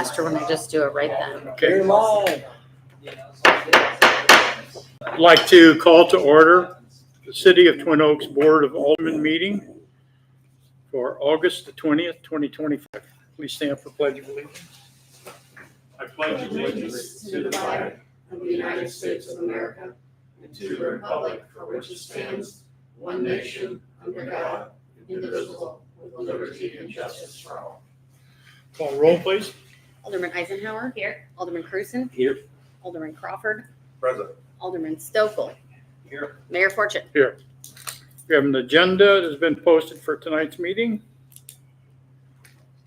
faster when I just do it right then. Okay. I'd like to call to order the City of Twin Oaks Board of Aldermen meeting for August the 20th, 2025. Please stand for Pledge of Allegiance. I pledge allegiance to the flag of the United States of America and to the republic for which it stands, one nation, under God, indivisible, with liberty and justice for all. Call roll, please. Alderman Eisenhower. Here. Alderman Cruzen. Here. Alderman Crawford. Present. Alderman Stokel. Here. Mayor Fortune. Here. We have an agenda that has been posted for tonight's meeting.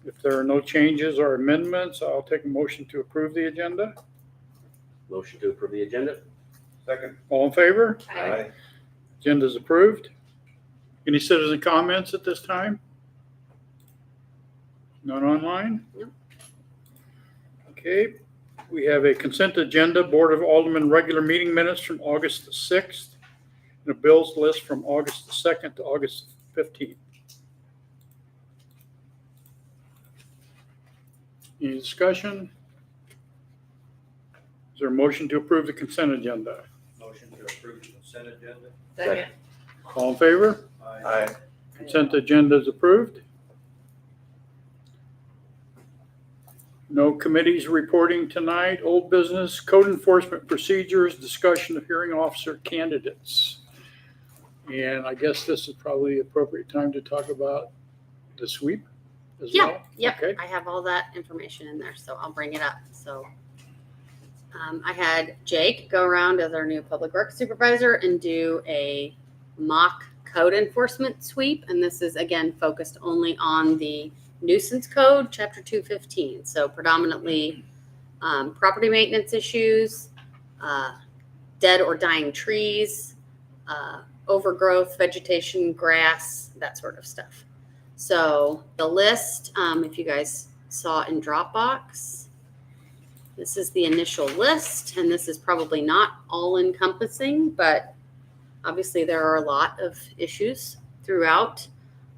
If there are no changes or amendments, I'll take a motion to approve the agenda. Motion to approve the agenda. Second. All in favor? Aye. Agenda is approved. Any citizen comments at this time? None online? No. Okay. We have a consent agenda, Board of Aldermen regular meeting minutes from August the 6th, and a bills list from August the 2nd to August 15th. Any discussion? Is there a motion to approve the consent agenda? Motion to approve the consent agenda. Second. All in favor? Aye. Consent agenda is approved. No committees reporting tonight. Old business, code enforcement procedures, discussion of hearing officer candidates. And I guess this is probably the appropriate time to talk about the sweep as well. Yep. Okay. I have all that information in there, so I'll bring it up. So I had Jake go around as our new public works supervisor and do a mock code enforcement sweep. And this is, again, focused only on the nuisance code, chapter 215. So predominantly property maintenance issues, dead or dying trees, overgrowth, vegetation, grass, that sort of stuff. So the list, if you guys saw in Dropbox, this is the initial list, and this is probably not all encompassing, but obviously there are a lot of issues throughout.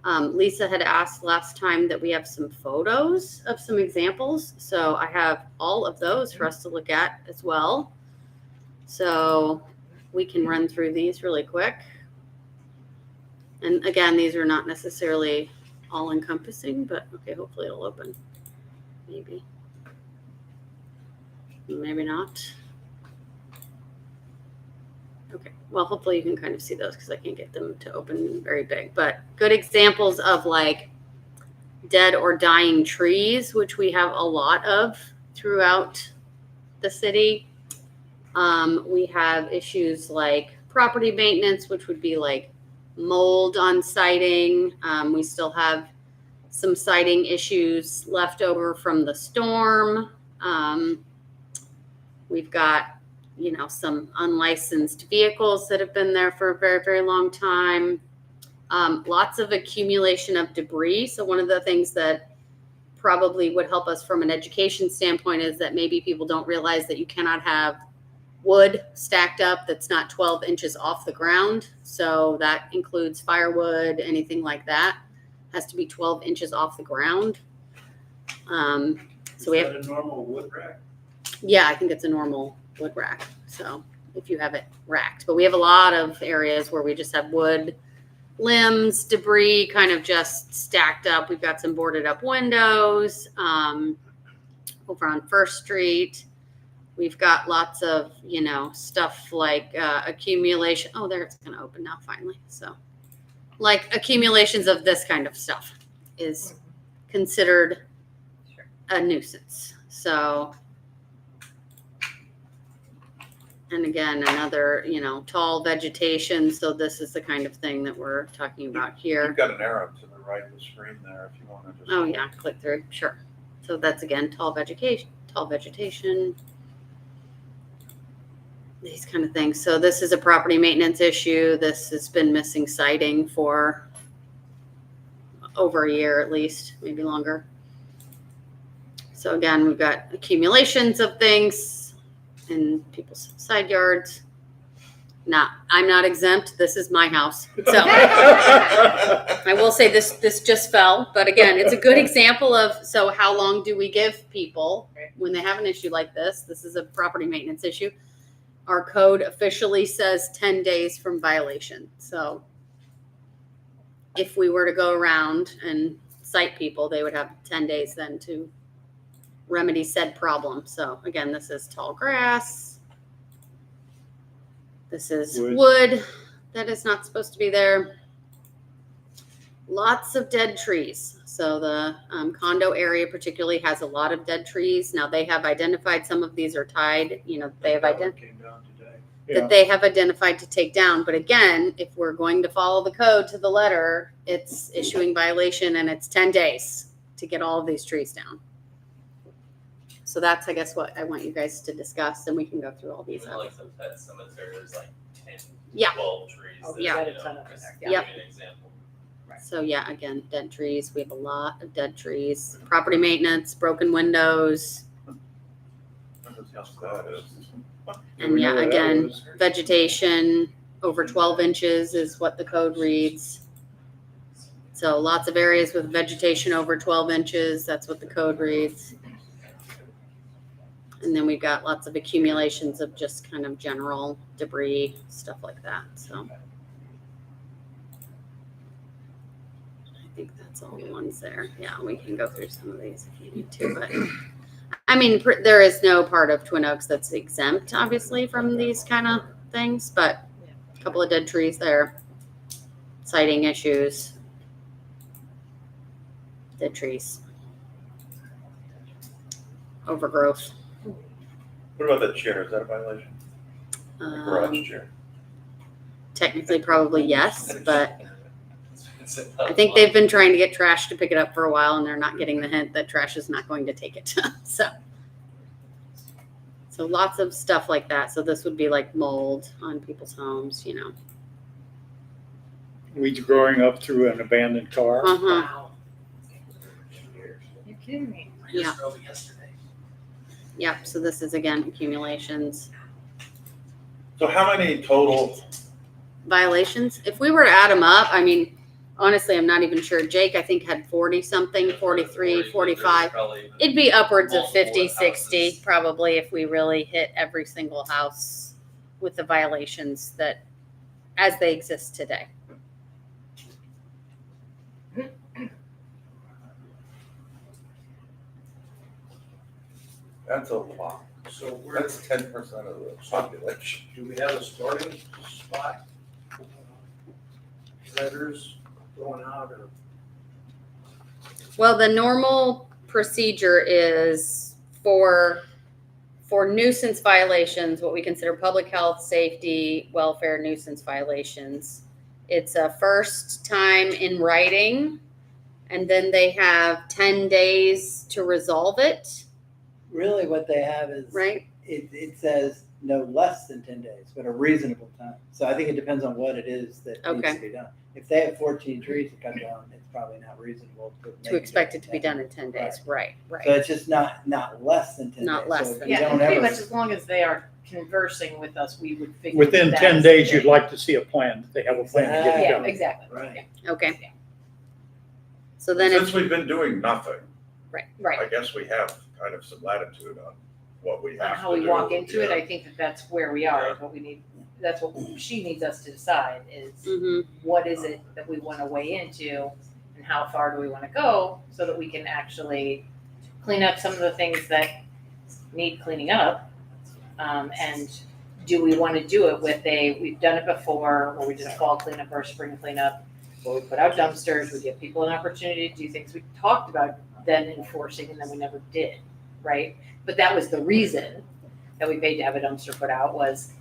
Lisa had asked last time that we have some photos of some examples. So I have all of those for us to look at as well. So we can run through these really quick. And again, these are not necessarily all encompassing, but okay, hopefully it'll open. Maybe. Maybe not. Okay, well, hopefully you can kind of see those because I can't get them to open very big. But good examples of like dead or dying trees, which we have a lot of throughout the city. We have issues like property maintenance, which would be like mold on siding. We still have some siding issues left over from the storm. We've got some unlicensed vehicles that have been there for a very, very long time. Lots of accumulation of debris. So one of the things that probably would help us from an education standpoint is that maybe people don't realize that you cannot have wood stacked up that's not 12 inches off the ground. So that includes firewood, anything like that has to be 12 inches off the ground. So we have a normal wood rack. Yeah, I think it's a normal wood rack. So if you have it racked, but we have a lot of areas where we just have wood limbs, debris kind of just stacked up. We've got some boarded up windows over on First Street. We've got lots of, stuff like accumulation. Oh, there, it's going to open now finally. So like accumulations of this kind of stuff is considered a nuisance. So and again, another, tall vegetation. So this is the kind of thing that we're talking about here. You've got an arrow to the right of the screen there if you want to just. Oh yeah, click through. Sure. So that's again, tall vegetation, these kind of things. So this is a property maintenance issue. This has been missing siding for over a year at least, maybe longer. So again, we've got accumulations of things in people's side yards. I'm not exempt. This is my house. So I will say this just fell, but again, it's a good example of, so how long do we give people when they have an issue like this? This is a property maintenance issue. Our code officially says 10 days from violation. So if we were to go around and cite people, they would have 10 days then to remedy said problem. So again, this is tall grass. This is wood that is not supposed to be there. Lots of dead trees. So the condo area particularly has a lot of dead trees. Now they have identified some of these are tied. You know, they have identified that they have identified to take down. But again, if we're going to follow the code to the letter, it's issuing violation and it's 10 days to get all of these trees down. So that's, I guess, what I want you guys to discuss, and we can go through all these. Like some pet cemeteries, like 10, Yeah. 12 trees. Oh, that, yeah. you know, just to give Yep. you an example. So yeah, again, dead trees. We have a lot of dead trees. Property maintenance, broken windows, and yeah, again, vegetation over 12 inches is what the code reads. So lots of areas with vegetation over 12 inches. That's what the code reads. And then we've got lots of accumulations of just kind of general debris, stuff like that. So I think that's all the ones there. Yeah, we can go through some of these if you need to. But I mean, there is no part of Twin Oaks that's exempt, obviously, from these kind of things. But a couple of dead trees there, sighting issues, dead trees, overgrowth. What about that chair? Is that a violation? The garage chair. Technically, probably yes, but I think they've been trying to get trash to pick it up for a while, and they're not getting the hint that trash is not going to take it. So lots of stuff like that. So this would be like mold on people's homes, you know. Weeds growing up through an abandoned car. Uh-huh. You're kidding me. Yeah. Yep. So this is again accumulations. So how many total? Violations. If we were to add them up, I mean, honestly, I'm not even sure. Jake, I think, had 40 something, 43, 45. It'd be upwards of 50, 60 probably if we really hit every single house with the violations that as they exist today. That's a lot. So That's 10% of the population. do we have a starting spot? Letters going out or? Well, the normal procedure is for nuisance violations, what we consider public health, safety, welfare nuisance violations. It's a first time in writing, and then they have 10 days to resolve it, Really what they have is, right? it says no less than 10 days, but a reasonable time. So I think it depends on what it is that needs Okay. to be done. If they have 14 trees to cut down, it's probably not reasonable To expect it to be done in 10 days. Right, So right. it's just not less than 10 Not days. less So if than you Yeah, don't and pretty ever- much as long as they are conversing with us, we would figure. Within that 10 is days, the you'd thing. like to see a plan. They have a plan to get it Yeah, done. exactly. Right. Okay. So then Since if, we've been doing nothing, right, Right. I guess we have kind of some latitude on what we On have how to we do. walk into it, Yeah. I think that's where we are, Yeah. is what we need, that's what she needs us to decide is mhm, what is it that we wanna weigh into and how far do we wanna go so that we can actually clean up some of the things that need cleaning up. And do we wanna do it with we've done it before, where we did a fall cleanup or a spring cleanup, where we put out dumpsters, we give people an opportunity to do things we talked about then enforcing and then we never did, right? But that was the reason that we paid to have a dumpster put out was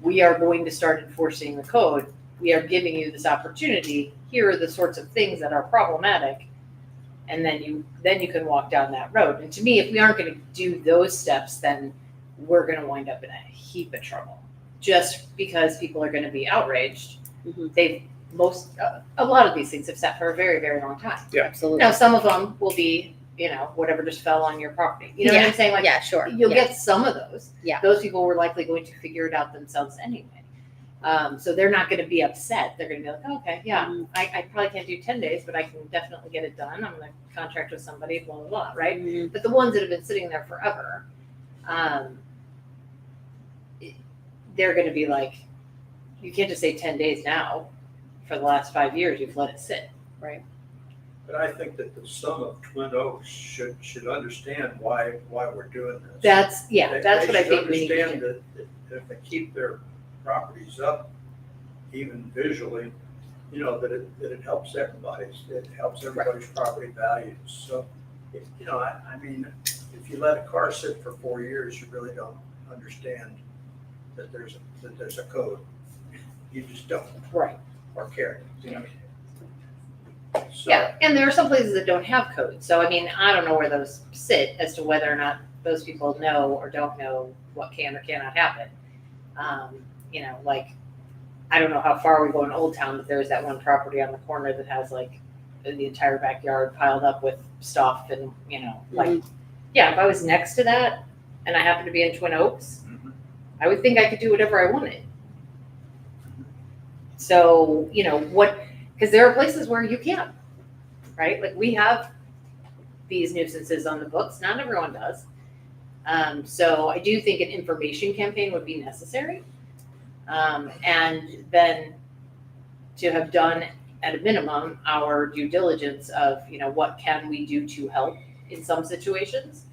we are going to start enforcing the code. We are giving you this opportunity. Here are the sorts of things that are problematic. And then you can walk down that road. And to me, if we aren't going to do those steps, then we're going to wind up in a heap of trouble. Just because people are going to be outraged. mhm, A lot of these things have sat for a very, very long time. absolutely. Now, some of them will be, whatever just fell on your property. You know what I'm saying? Like, Yeah, sure. you'll Yeah. get some of those. Yeah. Those people were likely going to figure it out themselves anyway. So they're not gonna be upset. They're gonna be like, oh, okay, yeah, I probably can't do 10 days, but I can definitely get it done. I'm gonna contract with somebody, blah, blah, blah, right? Mhm. But the ones that have been sitting there forever, they're gonna be like, you can't just say 10 days now. For the last 5 years, you've let it sit. But I think that the sum of Twin Oaks should understand why we're doing this. That's They- that's what I they think we should need to understand do. that if they keep their properties up, even visually, that it helps everybody. It helps everybody's property values. So, I mean, if you let a car sit for 4 years, you really don't understand that there's a code. You just don't, Right. or care. So, Yeah, and there are some places that don't have codes. So I mean, I don't know where those sit as to whether or not those people know or don't know what can or cannot happen. Like I don't know how far we go in Old Town, but there's that one property on the corner that has like the entire backyard piled up with stuff and like yeah, if I was next to that and I happened to be in Twin Oaks, Mhm. I would think I could do whatever I wanted. So, because there are places where you can't, right? Like we have these nuisances on the books, not everyone does. So I do think an information campaign would be necessary. And then to have done at a minimum our due diligence of, what can we do to help in some situations.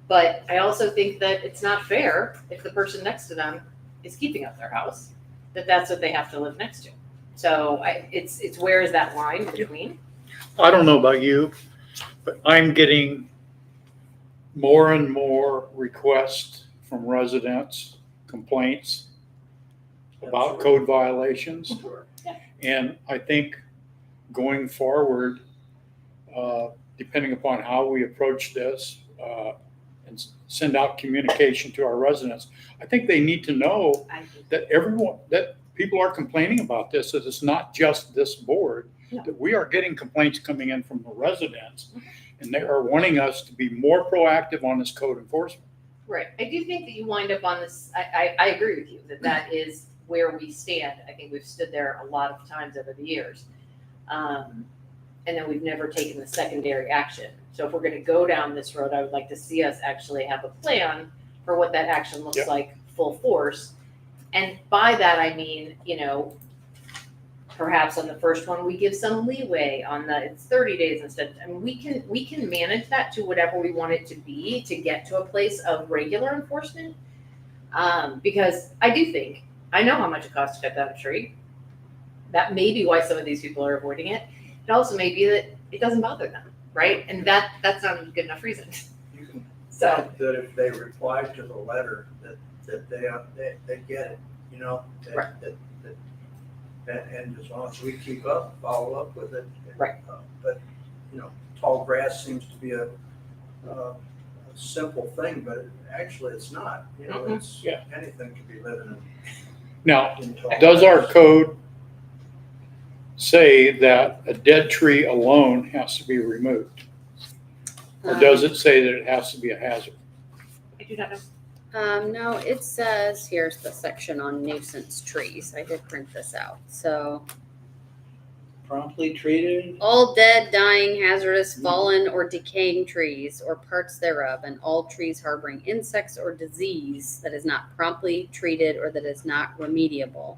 But I also think that it's not fair if the person next to them is keeping up their house, that's what they have to live next to. So it's where is that line between? I don't know about you, but I'm getting more and more requests from residents, complaints about code violations. Sure. And I think going forward, depending upon how we approach this, and send out communication to our residents, I think they need to know that that people are complaining about this, that it's not just this board, No. that we are getting complaints coming in from the residents, and they are wanting us to be more proactive on this code enforcement. Right. I do think that you wind up on this. I agree with you that is where we stand. I think we've stood there a lot of times over the years. And then we've never taken the secondary action. So if we're going to go down this road, I would like to see us actually have a plan for what that action looks Yep. like full force. And by that, I mean, perhaps on the first one, we give some leeway on it's 30 days instead. I mean, we can manage that to whatever we want it to be to get to a place of regular enforcement. Because I do think, I know how much it costs to cut down a tree. That may be why some of these people are avoiding it. It also may be that it doesn't bother them, right? And that's not a good enough reason. You can So, bet that if they reply to the letter, that they get it, that- Right. And as long as we keep up, follow up with it. Right. But, tall grass seems to be a simple thing, but actually it's not, Mhm. it's, Yeah. anything could be living Now, in tall does our grass. code say that a dead tree alone has to be removed? Or does it say that it has to be a hazard? I do not know. No, it says, here's the section on nuisance trees. I did print this out. So Promptly treated. all dead, dying, hazardous, fallen, or decaying trees or parts thereof, and all trees harboring insects or disease that is not promptly treated or that is not remediable,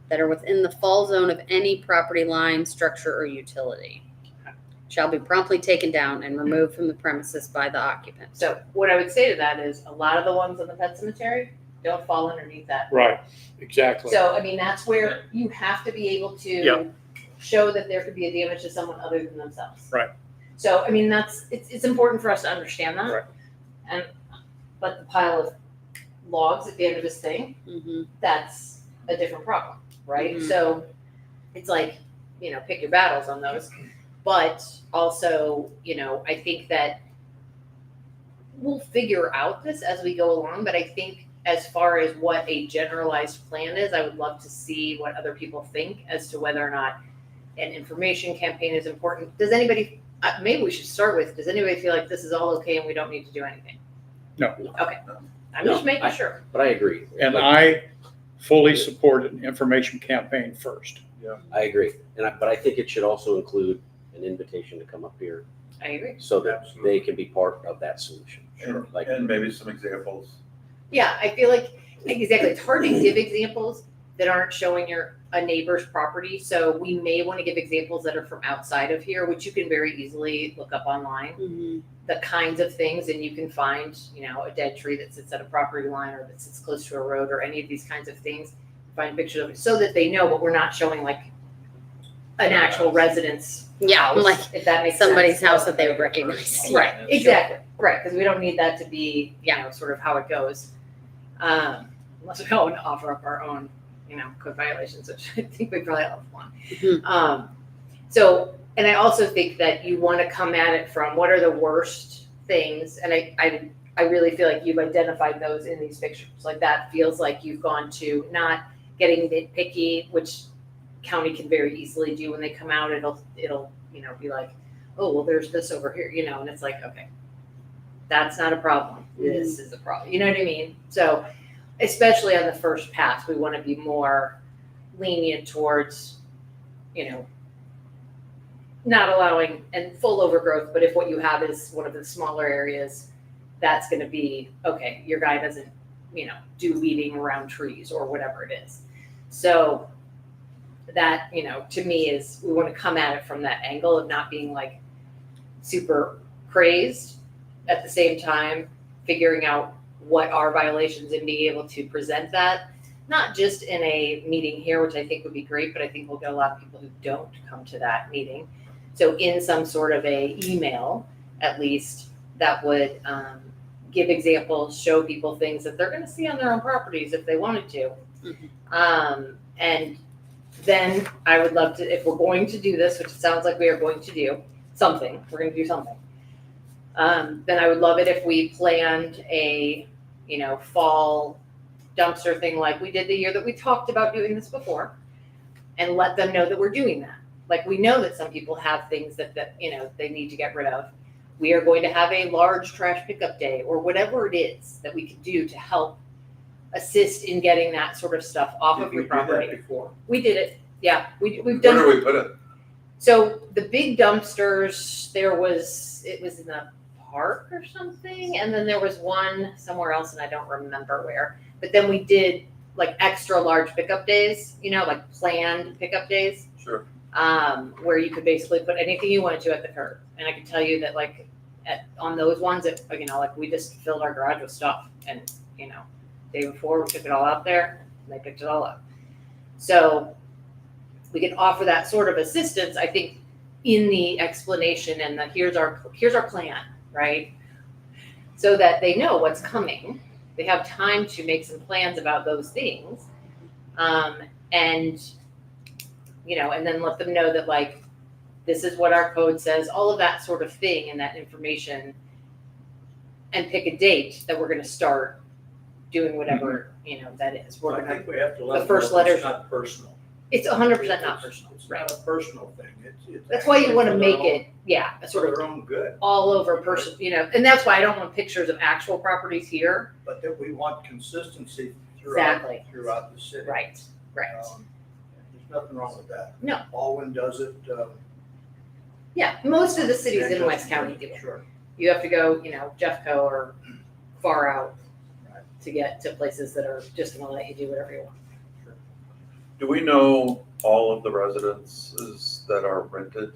that are within the fall zone of any property line, structure, or utility, shall be promptly taken down and removed from the premises by the occupant. So what I would say to that is a lot of the ones on the pet cemetery don't fall underneath that. Right, exactly. So, I mean, that's where you have to be able to Yep. show that there could be a damage to someone other than themselves. Right. So, I mean, it's important for us to understand that. Right. But the pile of logs at the end of this thing, Mm-hmm. that's a different problem, right? Mhm. So it's like, pick your battles on those. But also, I think that we'll figure out this as we go along. But I think as far as what a generalized plan is, I would love to see what other people think as to whether or not an information campaign is important. Does anybody, maybe we should start with, does anybody feel like this is all okay and we don't need to do anything? No. Okay. I'm No, just making sure. But I agree. And Like, I fully support an information campaign first. I agree. But I think it should also include an invitation to come up here I agree. so that they can be part of that solution. And, Like, and maybe some examples. Yeah, I feel like, exactly, it's hard to give examples that aren't showing a neighbor's property. So we may want to give examples that are from outside of here, which you can very easily look up online. The kinds of things, and you can find, a dead tree that sits at a property line or that sits close to a road or any of these kinds of things. Find pictures of it so that they know, but we're not showing like an actual residence. Yeah, house, like if that makes somebody's sense. house that they would recognize. Right, exactly, right, because we don't need that to be, sort of how it goes. Unless we want to offer up our own, code violations, which I think we probably all have one. Mhm. So, and I also think that you want to come at it from what are the worst things, and I really feel like you've identified those in these pictures. Like that feels like you've gone to not getting nitpicky, which county can very easily do when they come out. It'll be like, oh, well, there's this over here, and it's like, okay, that's not a problem. This is a problem. You know what I mean? So, especially on the first pass, we want to be more lenient towards, not allowing and full overgrowth, but if what you have is one of the smaller areas, that's going to be, okay, your guy doesn't, do weeding around trees or whatever it is. So that, to me is, we want to come at it from that angle of not being like super crazed, at the same time figuring out what are violations and being able to present that, not just in a meeting here, which I think would be great, but I think we'll get a lot of people who don't come to that meeting. So in some sort of a email, at least, that would give examples, show people things that they're gonna see on their own properties if they wanted to. And then I would love to, if we're going to do this, which it sounds like we are going to do something, we're gonna do something. Then I would love it if we planned a, fall dumpster thing like we did the year that we talked about doing this before, and let them know that we're doing that. Like, we know that some people have things that they need to get rid of. We are going to have a large trash pickup day or whatever it is that we can do to help assist in getting that sort of stuff off of your property. Before? We did it. Yeah, we've Where done. do we put it? So the big dumpsters, it was in the park or something, and then there was one somewhere else, and I don't remember where. But then we did like extra large pickup days, like planned pickup days, Sure. where you could basically put anything you wanted to at the curb. And I can tell you that on those ones, we just filled our garage with stuff, and day before we took it all out there, and they picked it all up. So we can offer that sort of assistance, I think, in the explanation and here's our plan, right? So that they know what's coming. They have time to make some plans about those things. And then let them know that this is what our code says, all of that sort of thing and that information, and pick a date that we're gonna start doing whatever, that is. We're I gonna, think we have to let the first them know letter- it's not personal. it's 100% not personal, It's right? not a personal thing. It's That's why you wanna actually make for their it, a own- sort for of their own good, all over person, and that's why I don't want pictures of actual properties here. but that we want consistency Exactly. throughout the city. Right. There's nothing wrong with that. No. Baldwin does it. Yeah, most of the cities in West County do it. Sure. You have to go, Jeffco or far out to get to places that are just gonna let you do whatever you want. Do we know all of the residences that are rented?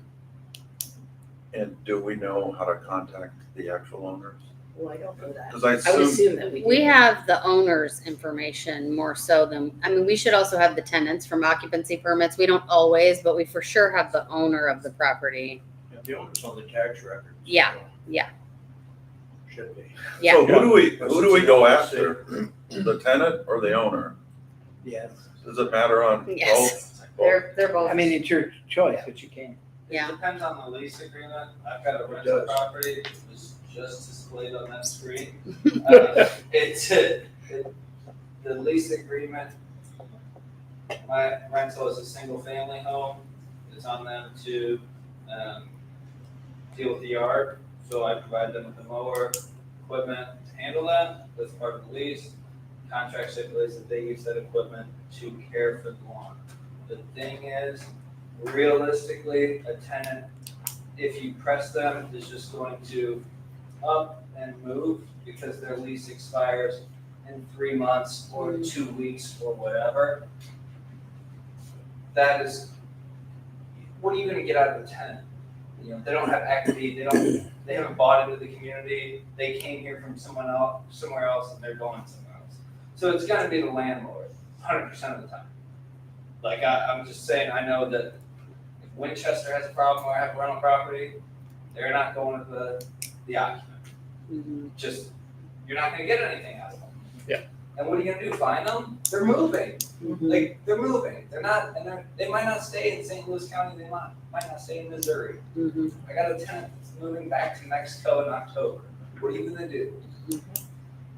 And do we know how to contact the actual owners? Well, I don't know that. Because I I would assume, assume that we do. We have the owner's information more so than, we should also have the tenants from occupancy permits. We don't always, but we for sure have the owner of the property. Yeah, the owner's on the tax records. Yeah, so yeah. Should be. Yeah. so who do we go after? The tenant or the owner? Yes. Does it matter on Yes. both? They're both. I mean, it's your choice, but you can. Yeah. It depends on the lease agreement. I've got a rental property, it was just displayed on that screen. The lease agreement, my rental is a single family home. It's on them to deal with the yard. So I provide them with the mower, equipment to handle that. That's part of the lease. contract stipulates that they use that equipment to care for the lawn. The thing is, realistically, a tenant, if you press them, is just going to up and move because their lease expires in 3 months or 2 weeks or whatever. That is, what are you gonna get out of the tenant? You know, they don't have equity, they haven't bought into the community, they came here from somewhere else, and they're going somewhere else. So it's gonna be the landlord, 100% of the time. Like, I'm just saying, I know that if Winchester has a problem or have rental property, they're not going to the occupant. Just, you're not gonna get anything out of them. Yeah. And what are you gonna do, find them? They're moving. Like, they're moving. They're not, and they might not stay in St. Louis County, they might not stay in Missouri. I got a tenant that's moving back to Mexico in October. What are you gonna do?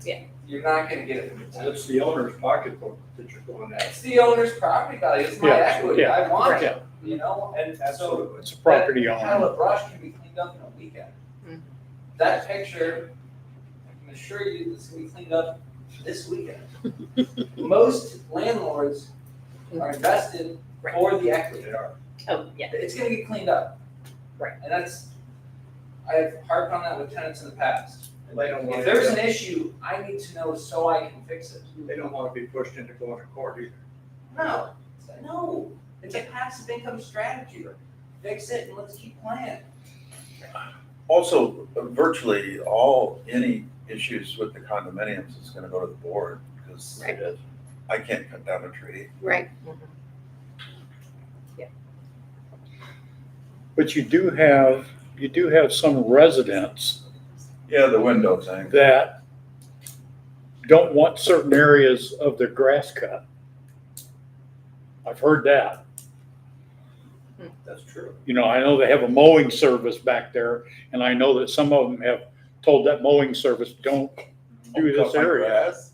Yeah. You're not gonna get it from the tenant. That's the owner's pocketbook that you're going at. It's the owner's property value, it's my Yeah, equity, yeah, I want yeah. it, you know, and so. Absolutely. It's a property That owner. pile of brush can be cleaned up in a weekend. That picture, I can assure you, this can be cleaned up this weekend. Most landlords are invested for the equity. Oh, yeah. It's gonna get cleaned up. Right. And I've harped on that with tenants in the past. They don't want If there's an issue, I need to know so I can fix it. They don't want to be pushed into going to court either. No, it's a passive income strategy. Fix it and let's keep playing. Also, virtually any issues with the condominiums is gonna go to the board, because Right. I can't cut down a tree. Right. But you do have some residents Yeah, the window thing. that don't want certain areas of their grass cut. I've heard that. That's true. You know, I know they have a mowing service back there, and I know that some of them have told that mowing service, don't do this Cut my area grass.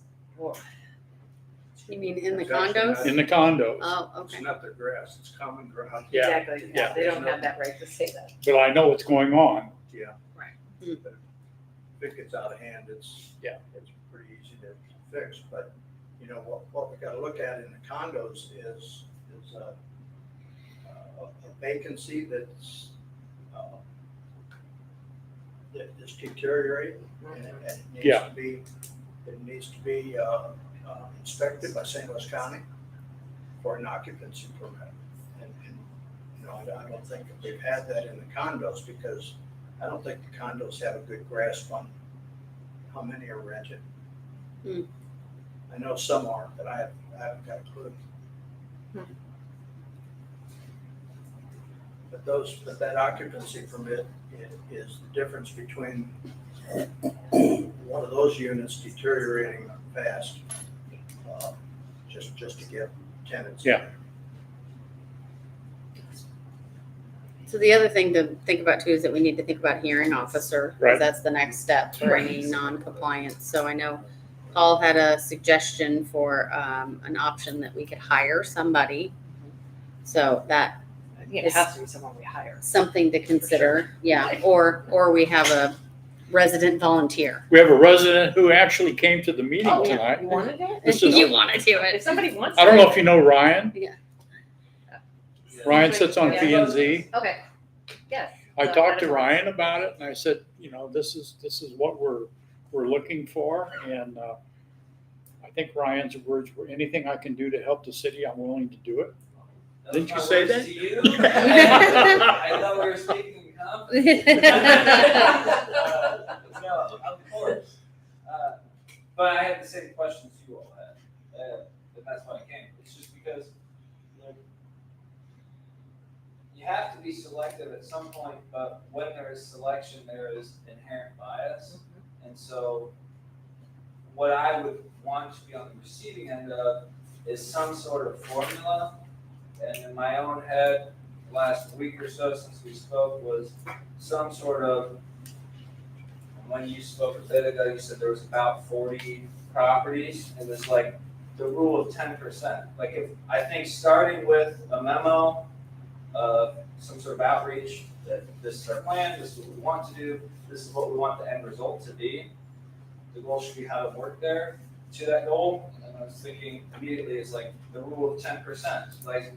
You mean in the It's actually condos? not- in the condos. Oh, It's okay. not their grass, it's common ground. Yeah, Exactly, yeah. they don't have that right to say that. But I know what's going on. If it gets out of hand, it's pretty easy to fix, but, you know, what we gotta look at in the condos is a vacancy that's, that is deteriorating, and it Yeah. needs to be inspected by St. Louis County for an occupancy permit. And, you know, I don't think that we've had that in the condos, because I don't think the condos have a good grasp on how many are rented. I know some are, but I haven't got a clue. But that occupancy permit is the difference between one of those units deteriorating fast, just to get tenants. Yeah. So the other thing to think about too is that we need to think about hearing officer, Right. because that's the next step for any non-compliance. So I know Paul had a suggestion for an option that we could hire somebody. So that Yeah, it has to be someone we hire. something to consider, yeah, or we have a resident volunteer. We have a resident who actually came to the meeting Oh, yeah, tonight. you wanna do it? This is- You want to do If it? somebody wants. I don't to- know if you know Ryan. Ryan Yeah. sits on Yeah. P and Z. Okay, yes. I So talked to don't know. Ryan about it, and I said, you know, this is what we're looking for, and I think Ryan's words were, anything I can do to help the city, I'm willing to do it. Those Didn't are you my say words that? to you. I know we were speaking in confidence. No, of course. But I had the same questions you all had, and that's why I came. It's just because, you know, you have to be selective at some point, but when there is selection, there is inherent bias. And so what I would want to be on the receiving end of is some sort of formula. And in my own head, last week or so since we spoke, was some sort of, when you spoke a bit ago, you said there was about 40 properties, and it's like the rule of 10%. Like, if, I think starting with a memo of some sort of outreach, that this is our plan, this is what we want to do, this is what we want the end result to be. The goal should be how to work there. to that goal, and I was thinking immediately is like the rule of 10%. Like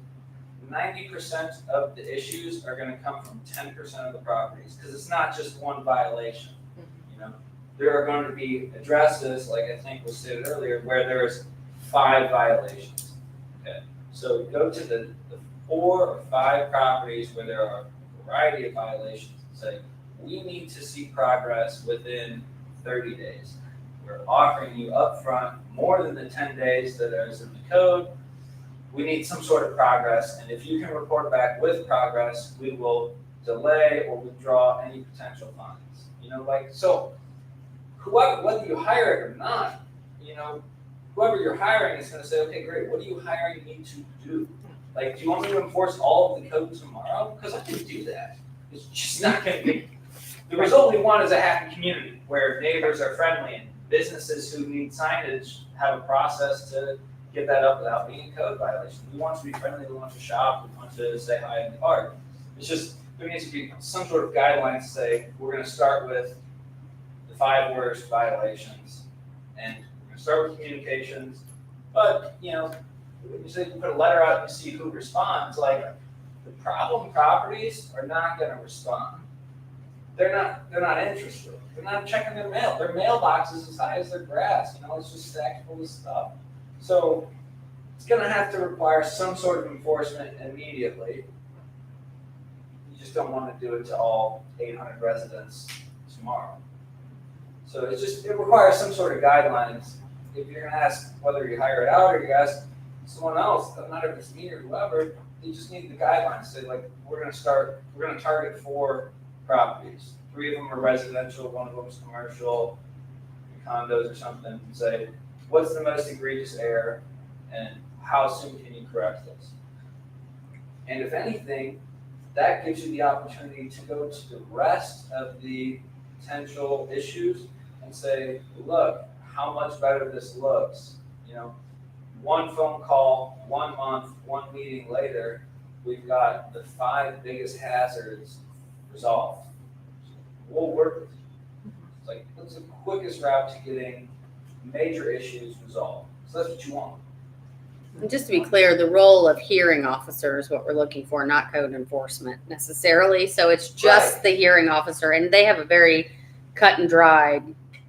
90% of the issues are gonna come from 10% of the properties, because it's not just one violation, you know? There are going to be addresses, like I think was stated earlier, where there's 5 violations, okay? So go to the 4 or 5 properties where there are a variety of violations and say, we need to see progress within 30 days. We're offering you upfront more than the 10 days that is in the code. We need some sort of progress, and if you can report back with progress, we will delay or withdraw any potential fines. You know, like, so whoever, whether you hire it or not, you know, whoever you're hiring is gonna say, okay, great, what are you hiring me to do? Like, do you want me to enforce all of the code tomorrow? Because I can do that. It's just not gonna be, the result we want is a happy community where neighbors are friendly and businesses who need signage have a process to get that up without being a code violation. We want to be friendly, we want to shop, we want to say hi in the park. It's just, there needs to be some sort of guidelines to say, we're gonna start with the 5 worst violations, and we're gonna start with communications, but, you know, when you say you put a letter out and you see who responds, like, the problem properties are not gonna respond. They're not interested. They're not checking their mail. Their mailbox is as high as their grass, you know, it's just stacked full of stuff. So it's gonna have to require some sort of enforcement immediately. You just don't wanna do it to all 800 residents tomorrow. So it's just, it requires some sort of guidelines. If you're gonna ask whether you hire it out or you ask someone else, doesn't matter if it's me or whoever, you just need the guidelines. Say like, we're gonna target 4 properties. 3 of them are residential, 1 of them is commercial, condos or something, and say, what's the most egregious error and how soon can you correct this? And if anything, that gives you the opportunity to go to the rest of the potential issues and say, look, how much better this looks. You know, 1 phone call, 1 month, 1 meeting later, we've got the 5 biggest hazards resolved. We'll work with you. It's like, what's the quickest route to getting major issues resolved? So that's what you want. And just to be clear, the role of hearing officer is what we're looking for, not code enforcement necessarily. So it's just Right. the hearing officer, and they have a very cut and dried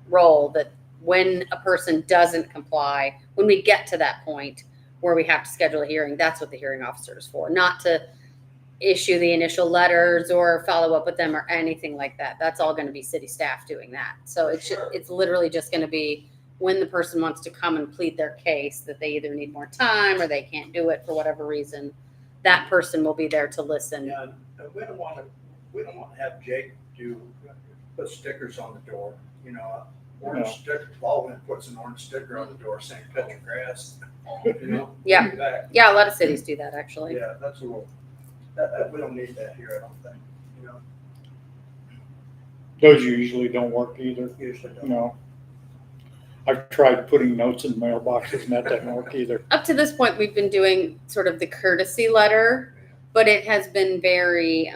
role that when a person doesn't comply, when we get to that point where we have to schedule a hearing, that's what the hearing officer is for, not to issue the initial letters or follow up with them or anything like that. That's all going to be city staff doing that. So it's literally just going to be when the person wants to come and plead their case that they either need more time or they can't do it for whatever reason, that person will be there to listen. Yeah, and we don't wanna have Jake put stickers on the door, you know, orange sticker, Baldwin puts an orange sticker on the door saying cut your grass, you know. Yeah. in fact, Yeah, a lot of cities do that actually. Yeah, that's a little, that, we don't need that here, I don't think, you know, Those usually don't work either, usually don't. no. I've tried putting notes in mailboxes and that doesn't work either. Up to this point, we've been doing sort of the courtesy letter, but it has been very,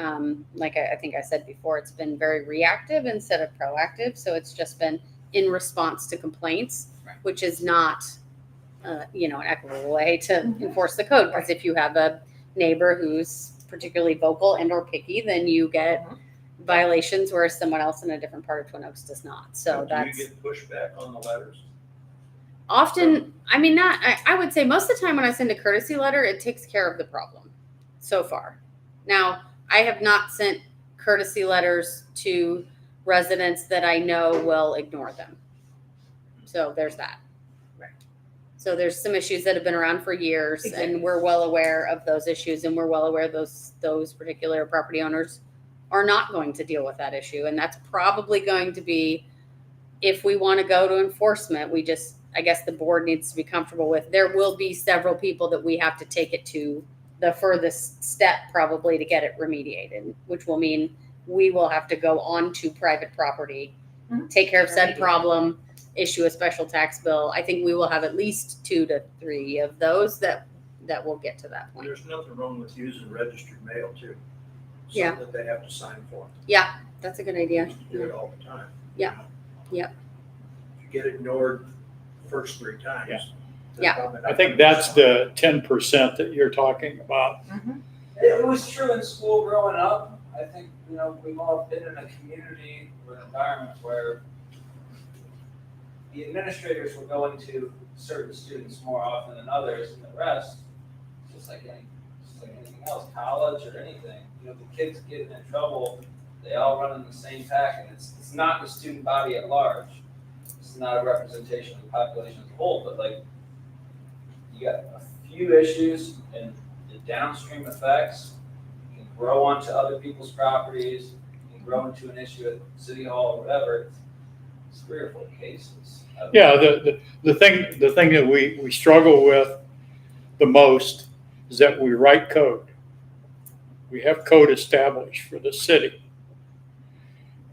like I think I said before, it's been very reactive instead of proactive. So it's just been in response to complaints, which is not, an equitable way to enforce the code. Because if you have a neighbor who's particularly vocal and or picky, then you get violations, whereas someone else in a different part of Twin Oaks does not. So Do that's you get pushback on the letters? often, I would say most of the time when I send a courtesy letter, it takes care of the problem so far. Now, I have not sent courtesy letters to residents that I know will ignore them. So there's that. Right. So there's some issues that have been around for years Exactly. and we're well aware of those issues and we're well aware those particular property owners are not going to deal with that issue. And that's probably going to be, if we want to go to enforcement, I guess the board needs to be comfortable with, there will be several people that we have to take it to the furthest step probably to get it remediated, which will mean we will have to go onto private property, take care of said problem, issue a special tax bill. I think we will have at least 2 to 3 of those that will get to that point. There's nothing wrong with using registered mail too. Yeah. Something that they have to sign for. Yeah, that's a good idea. Do it all the time. Yeah. you know. Yep. If you get ignored first 3 times. Yeah. then Yeah. probably not I think gonna be that's smart. the 10% that you're talking about. It was true in school growing up. I think, we've all been in a community or an environment where the administrators were going to certain students more often than others, and the rest, just like anything else, college or anything, the kids getting in trouble, they all run in the same pack, and it's not the student body at large. It's not a representation of the population as a whole, but like, you got a few issues and the downstream effects can grow onto other people's properties, can grow into an issue at City Hall or whatever. It's 3 or 4 cases. Yeah, the thing that we struggle with the most is that we write code. We have code established for the city.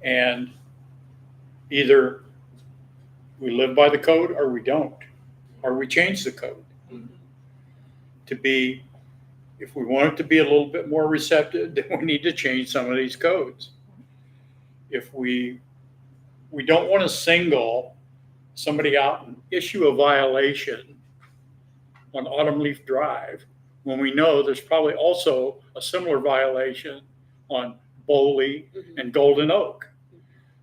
And either we live by the code or we don't, or we change the code to be, if we want it to be a little bit more receptive, then we need to change some of these codes. If we don't want to single somebody out and issue a violation on Autumn Leaf Drive when we know there's probably also a similar violation on Boley and Golden Oak.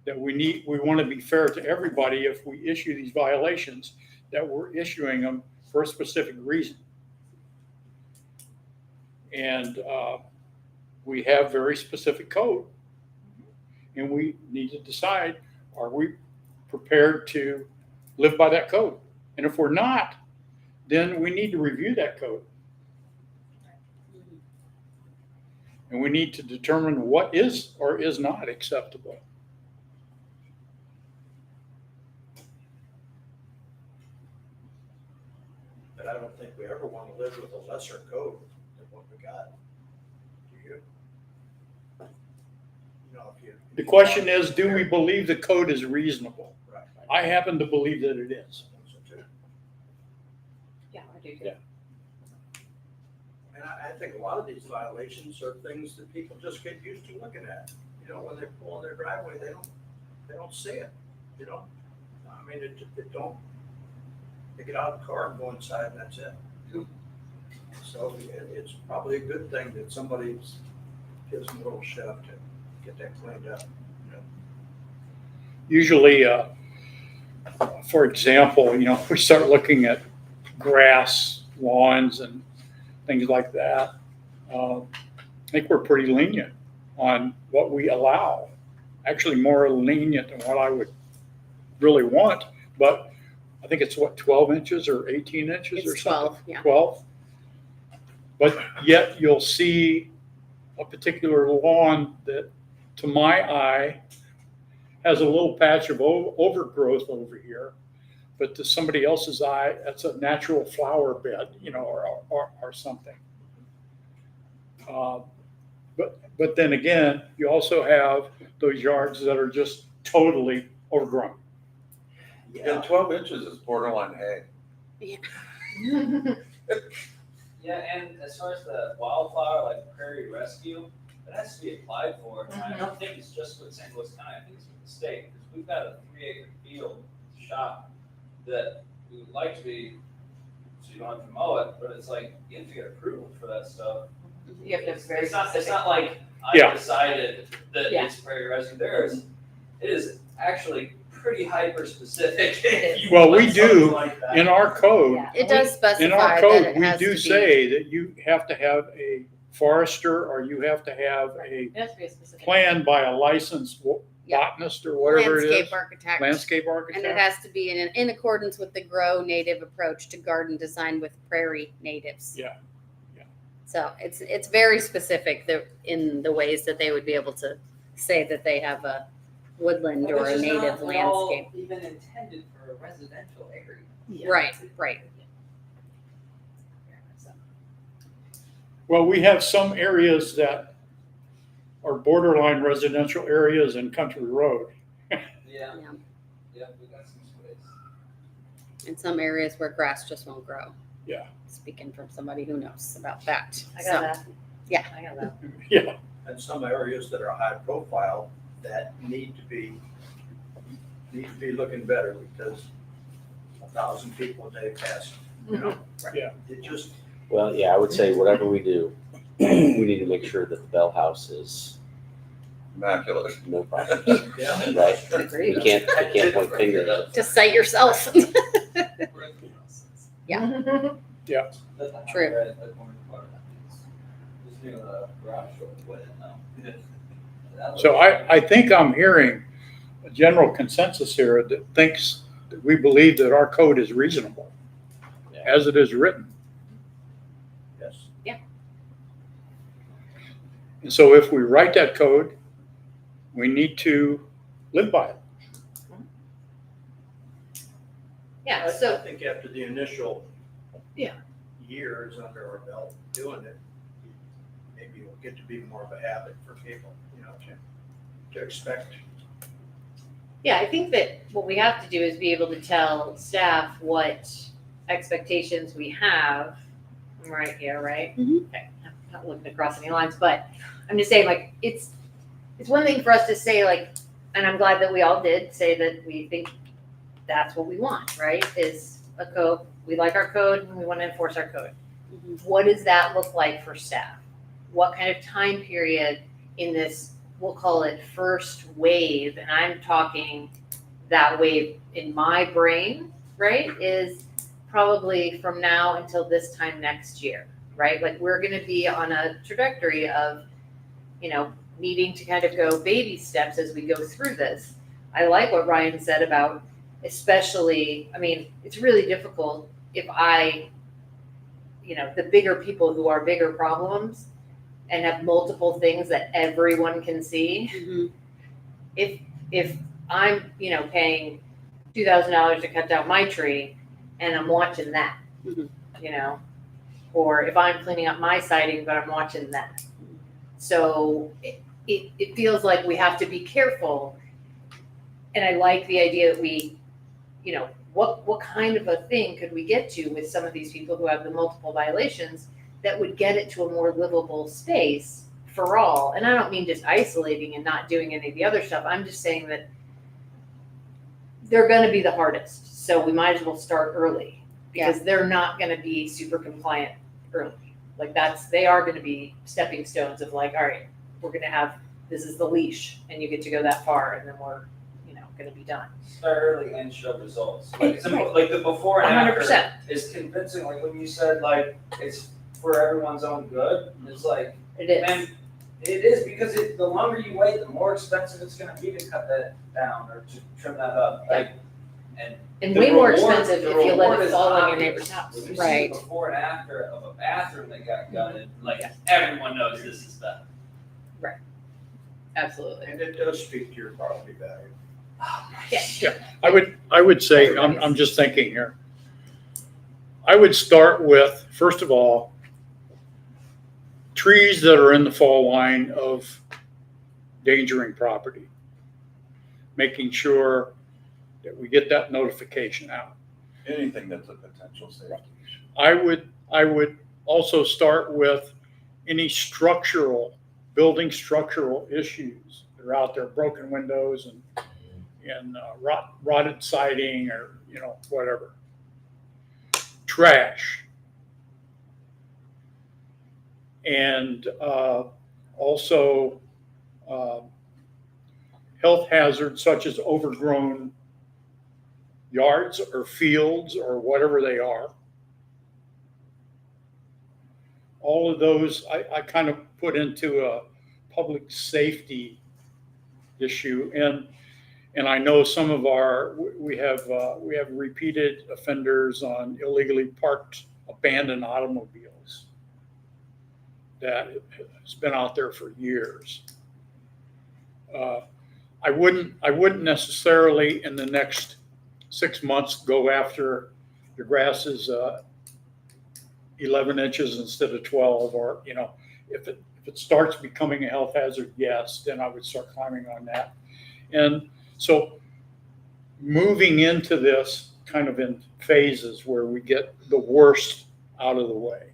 That we want to be fair to everybody if we issue these violations, that we're issuing them for a specific reason. And we have very specific code. And we need to decide, are we prepared to live by that code? And if we're not, then we need to review that code. And we need to determine what is or is not acceptable. But I don't think we ever want to live with a lesser code than what we got. Do you? If you. The question is, do we believe the code is reasonable? Right. I happen to believe that it is. Yeah, I do. Yeah. And I think a lot of these violations are things that people just get used to looking at. When they pull in their driveway, they don't see it. I mean, it don't. They get out of the car and go inside, and that's it. So it's probably a good thing that somebody gives them a little shove to get that cleaned up. Usually, for example, if we start looking at grass, lawns, and things like that, I think we're pretty lenient on what we allow. Actually, more lenient than what I would really want, but I think it's 12 inches or 18 inches or It's something? 12, yeah. 12. But yet you'll see a particular lawn that, to my eye, has a little patch of overgrowth over here. But to somebody else's eye, that's a natural flower bed, or something. But then again, you also have those yards that are just totally overgrown. And 12 inches is borderline hay. Yeah, and as far as the wildflower, like Prairie Rescue, that has to be applied for. And I don't think it's just with St. Louis County, I think it's with the state, because we've got a 3-acre field shop that we would like to be, so you don't have to mow it, but it's like, you have to get approval for that stuff. You have to have very It's not specific. like Yeah. I decided that Yeah. it's Prairie Rescue. It is actually pretty hyper specific. Well, we do in our code. Yeah. It does specify In our that code, it we has do to be. say that you have to have a forester or you have to have a It has to be a specific. plan by a licensed Yeah. botanist or whatever it Landscape is. architect. Landscape And it architect. has to be in accordance with the Grow Native approach to garden design with prairie natives. Yeah. So it's very specific in the ways that they would be able to say that they have a woodland or a native landscape. Even intended for a residential area. Right. Well, we have some areas that are borderline residential areas and country road. Yeah, Yeah. yeah, we got some space. In some areas where grass just won't grow. Yeah. Speaking from somebody who knows about that. I So, got that. yeah. I got that. Yeah. And some areas that are high profile that need to be looking better because 1,000 people a day passing, you know? Yeah. It just, Well, yeah, I would say whatever we do, we need to make sure that the Bell House is Immaculate. no problem. yeah. Right. Agreed. We can't point fingers. Just cite yourself. Yeah. That's True. right, that's one part. Just doing a garage door with it now. That So looks- I think I'm hearing a general consensus here that thinks that we believe that our code is reasonable Yeah. as it is written. Yes. And so if we write that code, we need to live by it. Yeah, I so, think after the initial Yeah. years under our belt doing it, maybe it'll get to be more of a habit for people, you know, to expect. yeah, I think that what we have to do is be able to tell staff what expectations we have. I'm right here, right? Mhm. Okay, I'm not looking across any lines, but I'm just saying, like, it's one thing for us to say, like, and I'm glad that we all did say that we think that's what we want, right? Is a code, we like our code and we want to enforce our code. What does that look like for staff? What kind of time period in this, we'll call it first wave, and I'm talking that wave in my brain, right, is probably from now until this time next year, right? Like, we're gonna be on a trajectory of, needing to kind of go baby steps as we go through this. I like what Ryan said about, especially, I mean, it's really difficult if the bigger people who are bigger problems and have multiple things that everyone can see. Mhm. If I'm, paying $2,000 to cut down my tree and I'm watching that, Mhm. or if I'm cleaning up my siding, but I'm watching that. So it feels like we have to be careful. And I like the idea that we, what kind of a thing could we get to with some of these people who have the multiple violations that would get it to a more livable space for all? And I don't mean just isolating and not doing any of the other stuff. I'm just saying that they're gonna be the hardest. So we might as well start early because they're not gonna be super compliant early. Like, they are gonna be stepping stones of like, all right, we're gonna have, this is the leash and you get to go that far and then we're, gonna be done. Start early and show results. Like, Right. like the before and 100%. after is convincing. Like when you said like it's for everyone's own good, it's like, It is. man, it is because the longer you wait, the more expensive it's gonna be to cut that down or to trim that up. Like, And the way more reward- expensive the if you let reward it is fall on your obvious. neighbor's house. When you Right. see the before and after of a bathroom that got gutted, like everyone knows this is better. Absolutely. And it does speak to your property value. I would say, I'm just thinking here. I would start with, first of all, trees that are in the fall line of endangering property. Making sure that we get that notification out. Anything that's a potential safety issue. I would also start with any building structural issues that are out there, broken windows and rotted siding or, whatever. Trash. And also health hazards such as overgrown yards or fields or whatever they are. All of those I kind of put into a public safety issue. And I know some of we have repeated offenders on illegally parked abandoned automobiles that has been out there for years. I wouldn't necessarily in the next 6 months go after your grass is 11 inches instead of 12, or if it starts becoming a health hazard, yes, then I would start climbing on that. And so moving into this kind of in phases where we get the worst out of the way.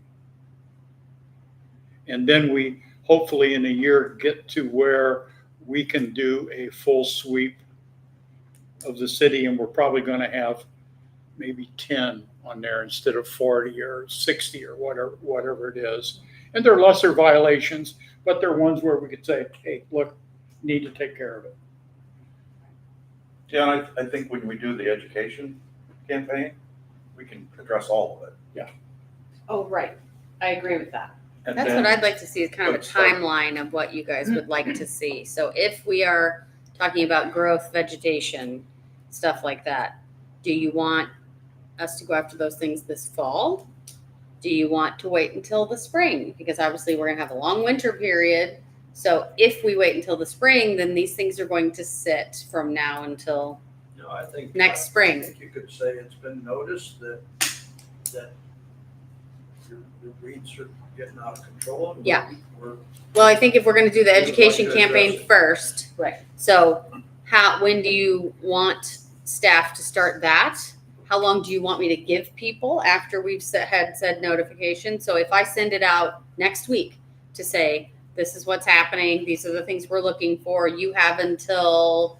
And then we hopefully in a year get to where we can do a full sweep of the city, and we're probably going to have maybe 10 on there instead of 40 or 60 or whatever it is. And they're lesser violations, but they're ones where we could say, hey, look, need to take care of it. Yeah, and I think when we do the education campaign, we can address all of it. Oh, right. I agree with that. And That's then- what I'd like to see is kind of a Let's start. timeline of what you guys would like to see. So if we are talking about growth, vegetation, stuff like that, do you want us to go after those things this fall? Do you want to wait until the spring? Because obviously we're gonna have a long winter period. So if we wait until the spring, then these things are going to sit from now until No, I think. next spring. I think you could say it's been noticed that your weeds are getting out of control. and Yeah. we're- Well, I think if we're gonna do the We would like education to address campaign it. first. Right. So when do you want staff to start that? How long do you want me to give people after we've had said notification? So if I send it out next week to say, this is what's happening, these are the things we're looking for, you have until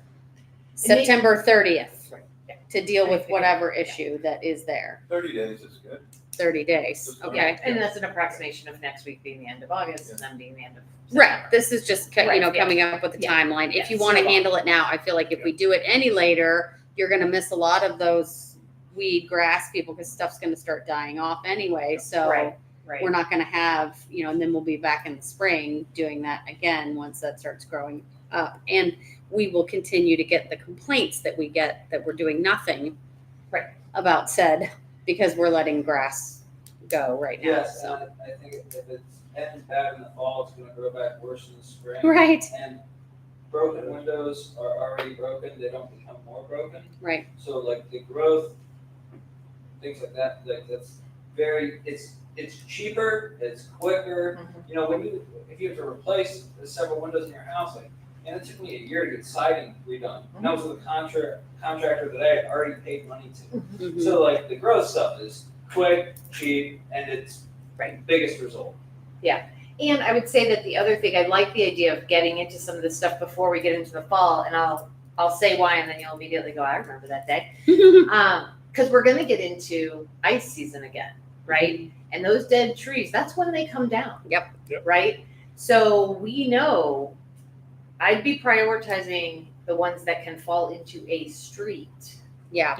And they- September 30th Right. to deal I with figured, whatever yeah. issue that is there. 30 days is good. 30 days, Yeah. okay? And that's an approximation of next week being the end of August and then being the end of Right, September. this is just, Right, yeah. coming up with the Yeah. timeline. If you Yeah, wanna so- handle it now, I feel like if we do it any later, you're gonna miss a lot of those weed grass people, cause stuff's gonna start dying off anyway, so Right, right. we're not gonna have, and then we'll be back in the spring doing that again, once that starts growing up. And we will continue to get the complaints that we get that we're doing nothing Right. about said, because we're letting grass go right now, Yes, so. and I think if it's ends bad in the fall, it's gonna grow back worse in the spring. Right, And broken windows are already broken, they don't become more broken. right, So like the growth, things like that, that's very, it's cheaper, it's quicker. Mhm. You know, if you have to replace several windows in your house, like, and it took me a year to get siding redone. And that was with a contractor that I had already paid money to. mhm. So like the growth stuff is quick, cheap, and it's Right. biggest result. And I would say that the other thing, I like the idea of getting into some of this stuff before we get into the fall, and I'll say why, and then you'll immediately go, I remember that day. Because we're gonna get into ice season again, right? And those dead trees, that's when they come down. Yep. Yep. Right? So we know I'd be prioritizing the ones that can fall into a street, Yeah,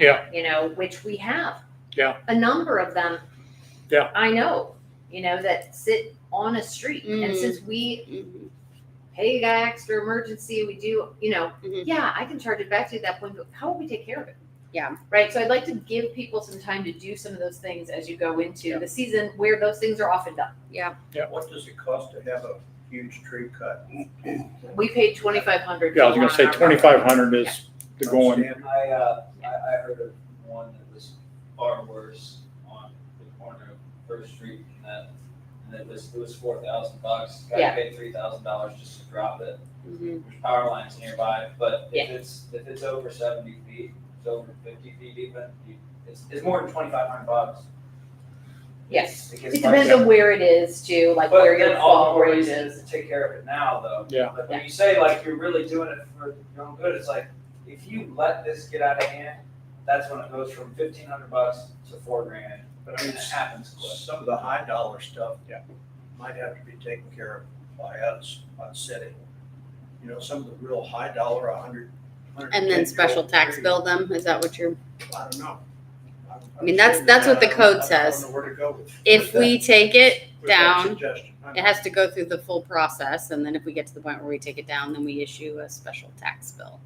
which we have. Yeah. A number of them. Yeah. I know, that sit on a street. And since we mhm, pay a guy extra emergency, we do, Mhm. yeah, I can charge it back to you at that point, but how will we take care of it? Yeah. Right. So I'd like to give people some time to do some of those things as you go into Yeah. the season where those things are often done. What does it cost to have a huge tree cut? We paid $2,500. Yeah, I was gonna say 2,500 is the going. I heard of one that was far worse on the corner of First Street and it was $4,000. Guy Yeah. paid $3,000 just to drop it. mhm. There's power lines nearby, but Yeah. if it's over 70 feet, it's over 50 feet even, it's more than $2,500. Yes. It gets It depends on where it is too, like But where then your all fall the more range reason is. to take care of it now, though. Yeah. Like when you say like you're really doing it for your own good, it's like if you let this get out of hand, that's when it goes from $1,500 to $4,000. But I mean, And it happens quick. some of the high dollar stuff. Yeah. Might have to be taken care of by us on setting. Some of the real high dollar, 100. And then special tax bill them, is that what you're, I don't know. I mean, that's what the code says. I don't know where to go with. if we take it with that down, suggestion. it has to go through the full process, and then if we get to the point where we take it down, then we issue a special tax bill.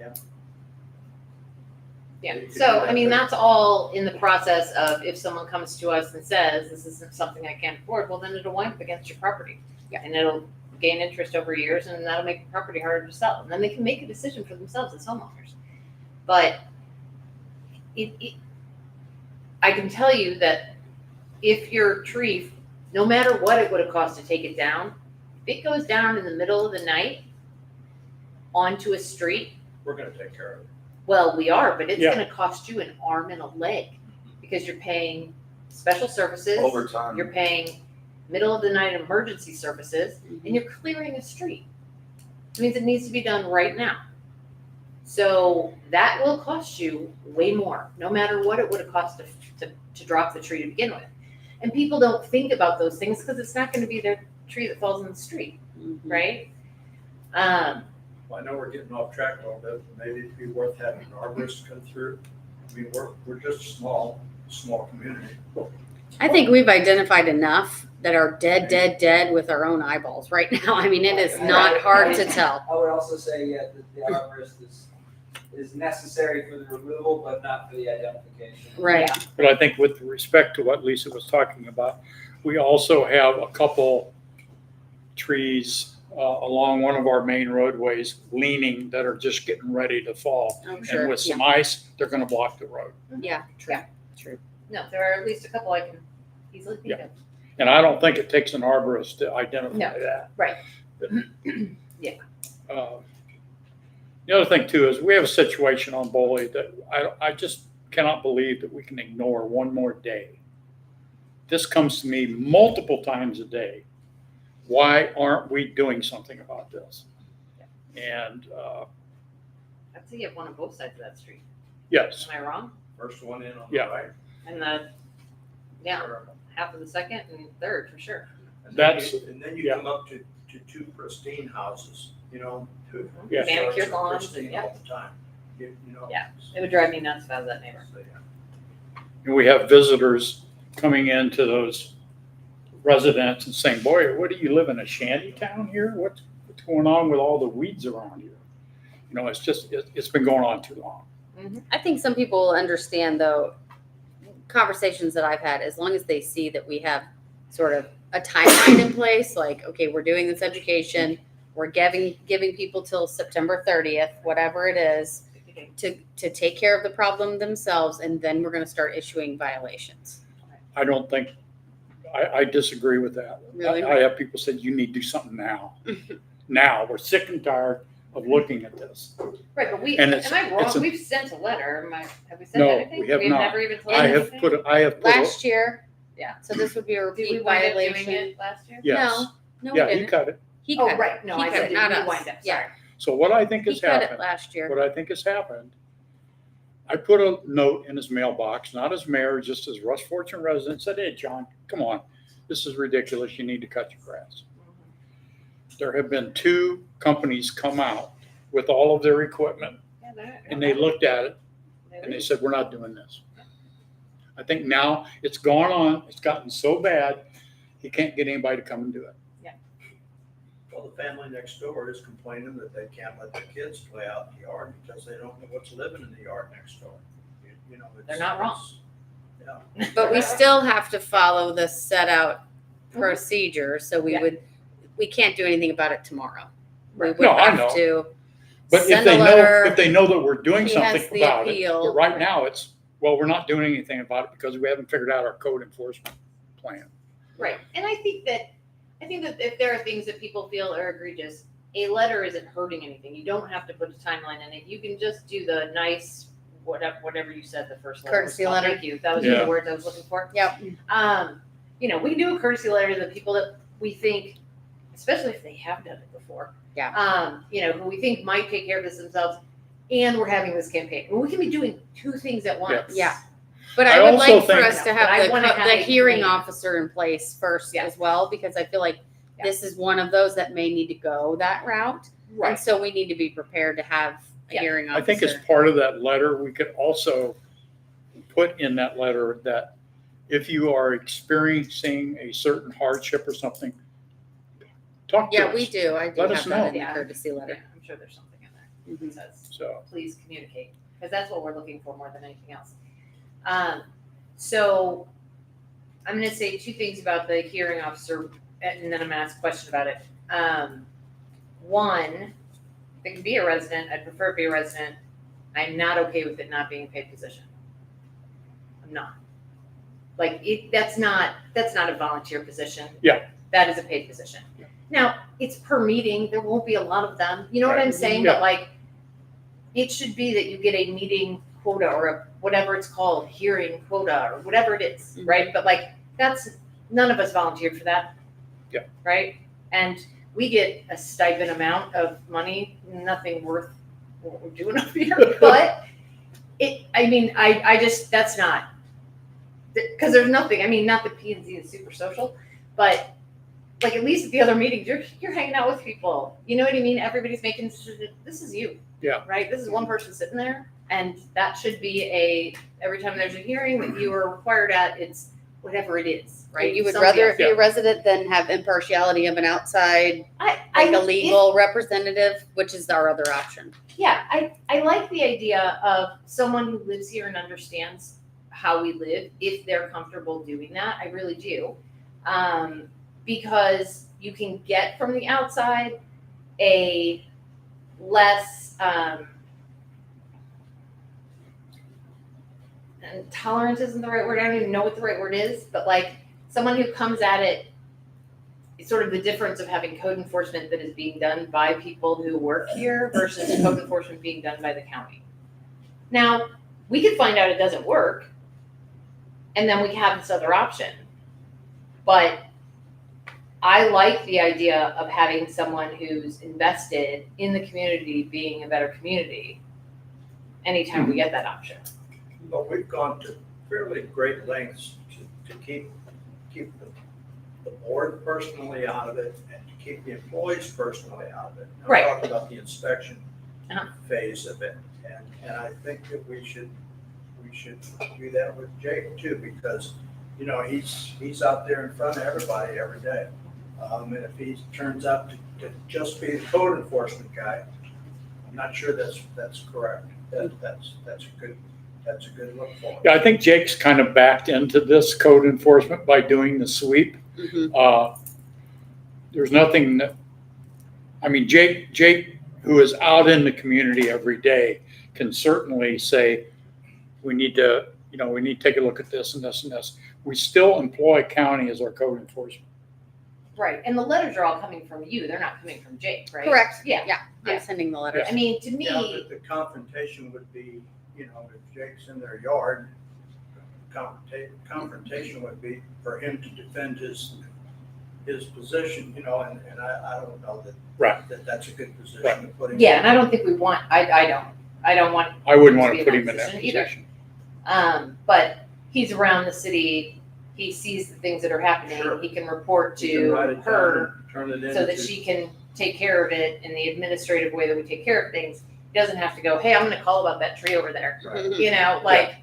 Yeah. You could So, do that, I mean, but- that's all in the process of if someone comes to us and says, this isn't something I can't afford, well, then it'll wind up against your property. Yeah. And it'll gain interest over years and that'll make the property harder to sell. And then they can make a decision for themselves as homeowners. But I can tell you that if your tree, no matter what it would have cost to take it down, if it goes down in the middle of the night onto a street, We're gonna take care of it. well, we are, but it's Yeah. gonna cost you an arm and a leg because you're paying special services, Overtime. you're paying middle of the night emergency services, Mm-hmm. and you're clearing a street. It means it needs to be done right now. So that will cost you way more, no matter what it would have cost to drop the tree to begin with. And people don't think about those things because it's not gonna be their tree that falls in the street, right? Well, I know we're getting off track a little bit, but maybe it'd be worth having an arborist come through. I mean, we're just a small community. I think we've identified enough that are dead with our own eyeballs right now. I mean, it is not hard to tell. I would also say, yeah, that the arborist is necessary for the removal, but not for the identification. Right. But I think with respect to what Lisa was talking about, we also have a couple trees along one of our main roadways leaning that are just getting ready to fall. I'm And sure. with some ice, they're gonna block the road. Yeah. True. True. No, there are at least a couple I can easily think of. And I don't think it takes an arborist to identify No. that. Right. Yeah. The other thing too is we have a situation on Boley that I just cannot believe that we can ignore one more day. This comes to me multiple times a day. Why aren't we doing something about this? And I'd say you have one on both sides of that street. yes, Am I wrong? First one in on the Yeah. right. And half of the second and third for sure. And then you yeah. come up to two pristine houses, you know, two. Yeah. Manicure yards are lawns, pristine yeah. all the time. You know. Yeah. It would drive me nuts if I was that neighbor. So, yeah. and we have visitors coming into those residents and saying, boy, what do you live in a shanty town here? What's going on with all the weeds around here? You know, it's been going on too long. I think some people will understand, though, conversations that I've had, as long as they see that we have sort of a timeline in place, like, okay, we're doing this education, we're giving people till September 30th, whatever it is, to take care of the problem themselves, and then we're going to start issuing violations. I don't think, I disagree with that. Really? I have people say, you need to do something now. Now, we're sick and tired of looking at this. Right, but And it's- am I it's wrong? a- We've sent a letter. Have we sent No, anything? we have We've not. never even told I have anything? put, Last year, Yeah. so this would be a Did we repeat wind up doing violation. it last year? yes. No, we Yeah, he didn't. cut it. He Oh, cut right, no, He I cut said, it, did not we us. wind up? Yeah. Sorry. So what I think He has cut it happened, last year. what I think has happened, I put a note in his mailbox, not as mayor, just as Russ Fortune resident, said, hey, John, come on, this is ridiculous, you need to cut your grass. There have been 2 companies come out with all of their equipment, Yeah, and they looked at it, and they said, we're not doing this. I think now it's gone on, it's gotten so bad, he can't get anybody to come and do it. Well, the family next door is complaining that they can't let their kids play out in the yard because they don't know what's living in the yard next door. You know, They're not wrong. Yeah. But we still have to follow the set out procedure, so we can't do anything about it tomorrow. We would No, I know. have to But if send a they know, letter. if they know that we're doing He something has the about it, appeal. but right now it's, well, we're not doing anything about it because we haven't figured out our code enforcement plan. Right, and I think that if there are things that people feel are egregious, a letter isn't hurting anything. You don't have to put a timeline in it. You can just do the nice, whatever you said the first letter was Courtesy called. letter. Thank you. That was Yeah. the word I was looking for. Yep. You know, we can do a courtesy letter to the people that we think, especially if they have done it before. Yeah. You know, who we think might take care of this themselves, and we're having this campaign. Well, we can be doing 2 things at once. Yeah. But I I would also like for think- us to But I have wanna have the a hearing plan. officer in place first Yeah. as well, because I feel like Yeah. this is one of those that may need to go that route. And Right. so we need to be prepared to have a Yeah. hearing I officer. think as part of that letter, we could also put in that letter that if you are experiencing a certain hardship or something, talk to Yeah, us. we do. I do Let have us that know. in the Yeah. courtessy Yeah, letter. I'm sure there's something in there Mhm. that says, So, please communicate, because that's what we're looking for more than anything else. So I'm gonna say 2 things about the hearing officer, and then I'm gonna ask a question about it. One, if it can be a resident, I'd prefer it be a resident. I'm not okay with it not being a paid position. I'm not. Like, that's not a volunteer position. Yeah. That is a paid position. Now, it's per meeting, there won't be a lot of them, you know what I'm saying? Yeah. But like, it should be that you get a meeting quota or a, whatever it's called, hearing quota or whatever it is, Mhm. right? But like, none of us volunteered for that. Yeah. Right? And we get a stipend amount of money, nothing worth what we're doing up here, but I just, that's not, because there's nothing, I mean, not that P and Z is super social, but like at least at the other meetings, you're hanging out with people. You know what I mean? Everybody's making decisions. This is you. Yeah. Right? This is one person sitting there, and that should be every time there's a hearing that you are required at, it's whatever it is, right? You would Somebody rather else. it be a resident than have impartiality of an outside, I like a legal representative, which is our other option. Yeah, I like the idea of someone who lives here and understands how we live, if they're comfortable doing that. I really do. Because you can get from the outside a less, and tolerance isn't the right word. I don't even know what the right word is, but like someone who comes at it, it's sort of the difference of having code enforcement that is being done by people who work here versus code enforcement being done by the county. Now, we could find out it doesn't work, and then we have this other option. But I like the idea of having someone who's invested in the community being a better community anytime we get that option. But we've gone to fairly great lengths to keep the board personally out of it and to keep the employees personally out of it. I'm Right. talking about the inspection Uh-huh. phase of it. And I think that we should do that with Jake too, because, you know, he's out there in front of everybody every day. And if he turns out to just be the code enforcement guy, I'm not sure that's correct. That's a good look for him. Yeah, I think Jake's kind of backed into this code enforcement by doing the sweep. Mm-hmm. There's nothing that, I mean, Jake, who is out in the community every day, can certainly say, we need to take a look at this and this and this. We still employ county as our code enforcement. Right, and the letters are all coming from you, they're not coming from Jake, right? Correct. Yeah. Yeah. I'm Yeah. sending the letters. I mean, to me, Yeah, the confrontation would be, you know, if Jake's in their yard, confrontation would be for him to defend his position, you know, and I don't know Right. that's a good position Right. to put him in. yeah, and I don't think we want, I don't want, I wouldn't want To to be put in him in that that position either. position. But he's around the city, he sees the things that are happening, Sure. he can report You can write to it down her and turn it into. so that she can take care of it in the administrative way that we take care of things. He doesn't have to go, hey, I'm gonna call about that tree over there, Right. Mhm. you know, like,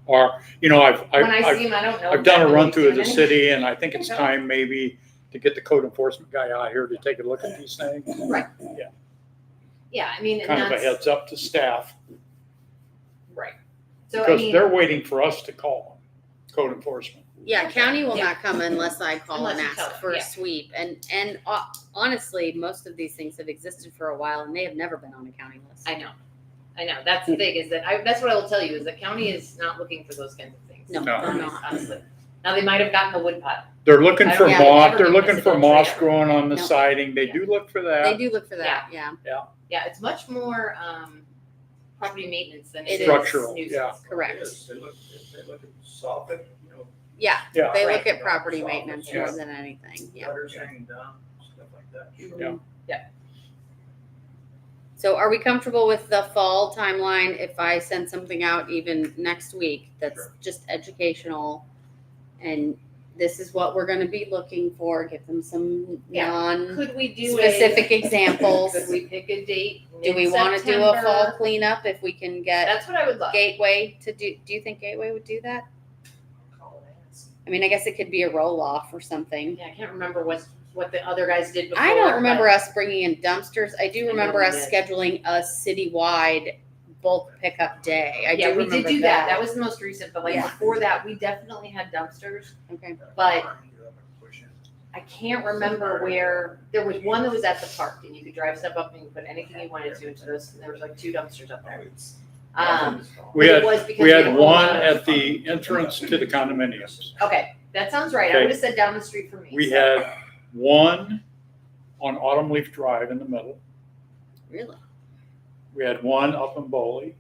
Or, you know, when I see him, I don't know. I've done a exactly what run he's through of the doing. city, and I think it's Okay. time maybe to get the code enforcement guy out here to take a look at these things. Yeah, I mean, and Kind of a that's, heads up to staff, right. So, I because mean, they're waiting for us to call them, code enforcement. Yeah, county will Yeah. not come unless I call Unless and you tell ask them, for a yeah. sweep. And honestly, most of these things have existed for a while and they have never been on a county list. I know. That's the thing, is that that's what I will tell you, is that county is not looking for those kinds of things. No, No. they're not. Honestly. Now, they might have gotten the wood pile. They're looking I for don't- yeah, moss, never they're been looking for residential moss ever. growing on the No. siding. They Yeah. do look for They that. do look for that, yeah. Yeah, it's much more, property maintenance than it is Structural, nuisance. yeah. Correct. Yes, they look at soffit, you know, Yeah, Yeah. they Right. look at property maintenance Yeah. more than anything, yeah. gutters hanging down, stuff like that. Sure. Yeah. So are we comfortable with the fall timeline if I send something out even next week that's Sure. just educational? And this is what we're gonna be looking for, give them some Yeah. Could we do non-specific examples. Could we pick a date? Do we wanna do a fall mid-September? cleanup if we can get That's what I would love. Gateway to do you think Gateway would do that? I mean, I guess it could be a roll-off or something. Yeah, I can't remember what the other guys did before. I don't remember but- us bringing in dumpsters. I do I know remember we us did. scheduling a citywide bulk pickup day. I Yeah, do we did remember do that. That was the most recent, but like Yeah. before that, we definitely had dumpsters. Okay. But I can't remember where, there was one that was at the park and you could drive stuff up and you could put anything you wanted to into those, and there was like 2 dumpsters up there. We But it had, was because we had had a one lot of- at the entrance to the condominiums. Okay, that sounds right. I Okay. would have said down the street from me. We so- had one on Autumn Leaf Drive in the middle. Really? We had one up in Boley.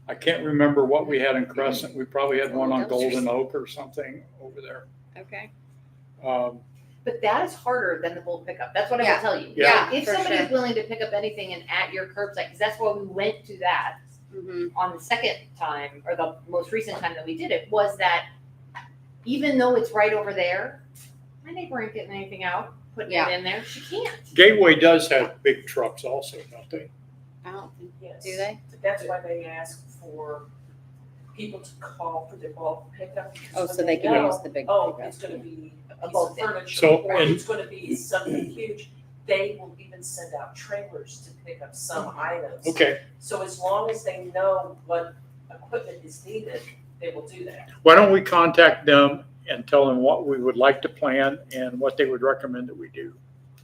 I can't remember what we had in Crescent. We probably had one on Golden Oak or something over there. Okay. But that is harder than the bulk pickup. That's what I Yeah. will tell you. Yeah, If for somebody sure. is willing to pick up anything and at your curbside, because that's why we went to that Mhm. on the second time, or the most recent time that we did it, was that even though it's right over there, my neighbor ain't getting anything out, putting Yeah. it in there. She can't. Gateway does have big trucks also, don't they? I don't think, Yes. do they? That's why they ask for people to call for their bulk pickup. because Oh, when so they can know, use the big Oh, pickup. it's gonna be a A piece bulk of bin. furniture, So, or and- it's gonna be something huge. They will even send out trailers to pick up some items. Okay, So as long as they know what equipment is needed, they will do that. why don't we contact them and tell them what we would like to plan and what they would recommend that we do?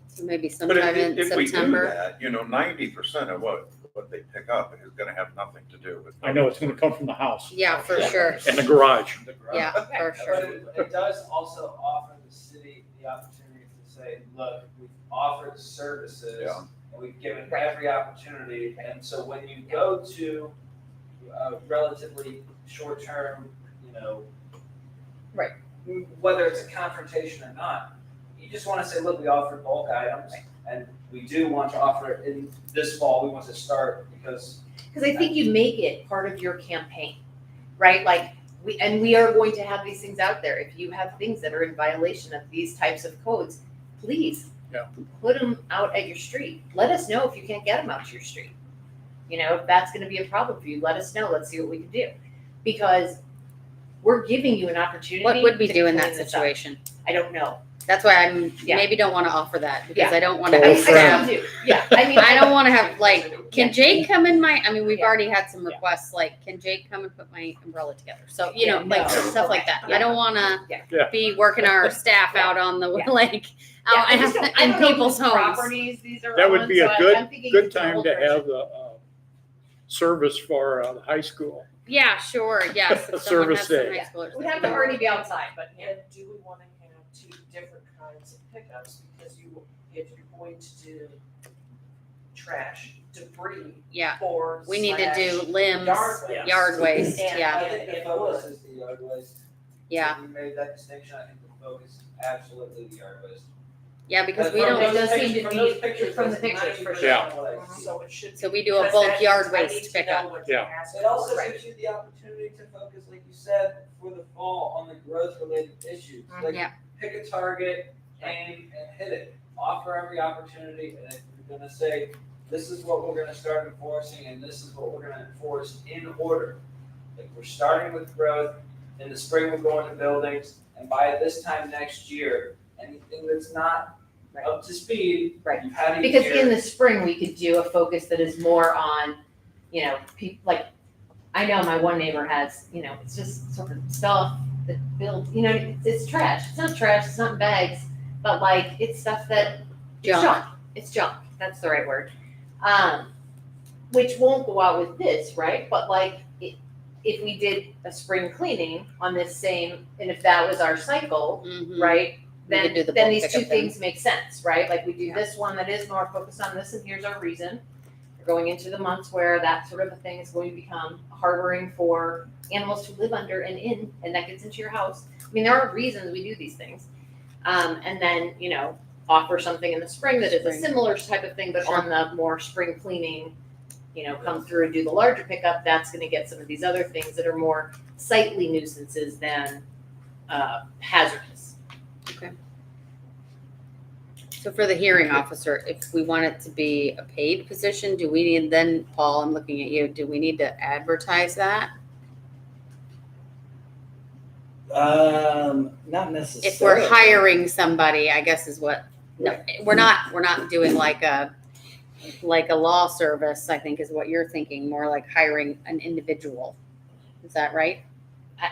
So maybe But sometime in if we do September. that, 90% of what they pick up is gonna have nothing to do with. I know it's gonna come from the house Yeah, for sure. and the garage. Yeah, for But sure. it does also offer the city the opportunity to say, look, we've offered services Yeah. and we've given every opportunity. And so when you go to a relatively short-term, Right. whether it's a confrontation or not, you just want to say, look, we offer bulk items and we do want to offer it in this fall. We want to start because Because I think you make it part of your campaign, right? Like, we are going to have these things out there. If you have things that are in violation of these types of codes, please Yeah. put them out at your street. Let us know if you can't get them out to your street. If that's going to be a problem for you, let us know. Let's see what we can do. Because we're giving you an opportunity. What would we to do in that clean this up. situation? I don't know. That's why I'm Yeah. maybe don't want to offer that because Yeah. I don't want to Call a have friend. staff. do. Yeah. I mean, I don't want to have like, can Yeah. Jake come in my, I mean, we've Yeah. already had some Yeah. requests, like, can Jake come and put my umbrella together? So, Yeah, like no. stuff like that. I don't want Yeah. to be working our staff Yeah. out on the, Yeah. like, Yeah, out I just don't- I in don't know people's whose homes. Properties these are That would on, be a so good- I'm thinking Good it's a time whole to person. have the service for the high school. Yeah, sure, yes. If someone Service has some day. high schoolers We'd that have to can- already be outside, but yeah. And do we wanna have two different kinds of pickups, because if you're going to do trash, debris, Yeah, or we need to do slash limbs, yard waste. yard waste, And yeah, I think the focus is the yard waste. yeah, So we made that distinction. I think the focus is absolutely the yard waste. yeah, because But we from don't, It does those seem to pictures- be- from those pictures, from the it's pictures, for 90% sure. waste. So it should. So we do a because bulk that yard means I waste need to pickup. know what you're Yeah. asking It also for. gives you the opportunity to focus, like you said, for the fall on the growth-related issues. Like, Yeah. pick a target, aim, and hit it. Offer every opportunity, and if you're gonna say, this is what we're gonna start enforcing, and this is what we're gonna enforce in order. Like, we're starting with growth, in the spring we're going to buildings, and by this time next year, anything that's not up to speed, Right. you've had a Because year. in the spring, we could do a focus that is more on, like, I know my one neighbor has, it's just sort of stuff that builds, it's trash. It's not trash, it's not in bags, but like, it's stuff that, it's Junk. junk. It's junk, that's the right word. Which won't go out with this, right? But like, if we did a spring cleaning on this same, and if that was our cycle, mhm. right? We could do the Then bulk these two pickup then. things make sense, right? Like we do Yeah. this one that is more focused on this, and here's our reason. We're going into the months where that sort of a thing is going to become harboring for animals to live under and in, and that gets into your house. I mean, there are reasons we do these things. And then, offer something in the spring that is a Spring. similar type of thing, but Sure. on the more spring cleaning, come through and do the larger pickup, that's gonna get some of these other things that are more sightly nuisances than hazardous. So for the hearing officer, if we want it to be a paid position, do we need then, Paul, I'm looking at you, do we need to advertise that? Not necessarily. If we're hiring somebody, I guess is what, no, we're not doing like a law service, I think is what you're thinking, more like hiring an individual. Is that right?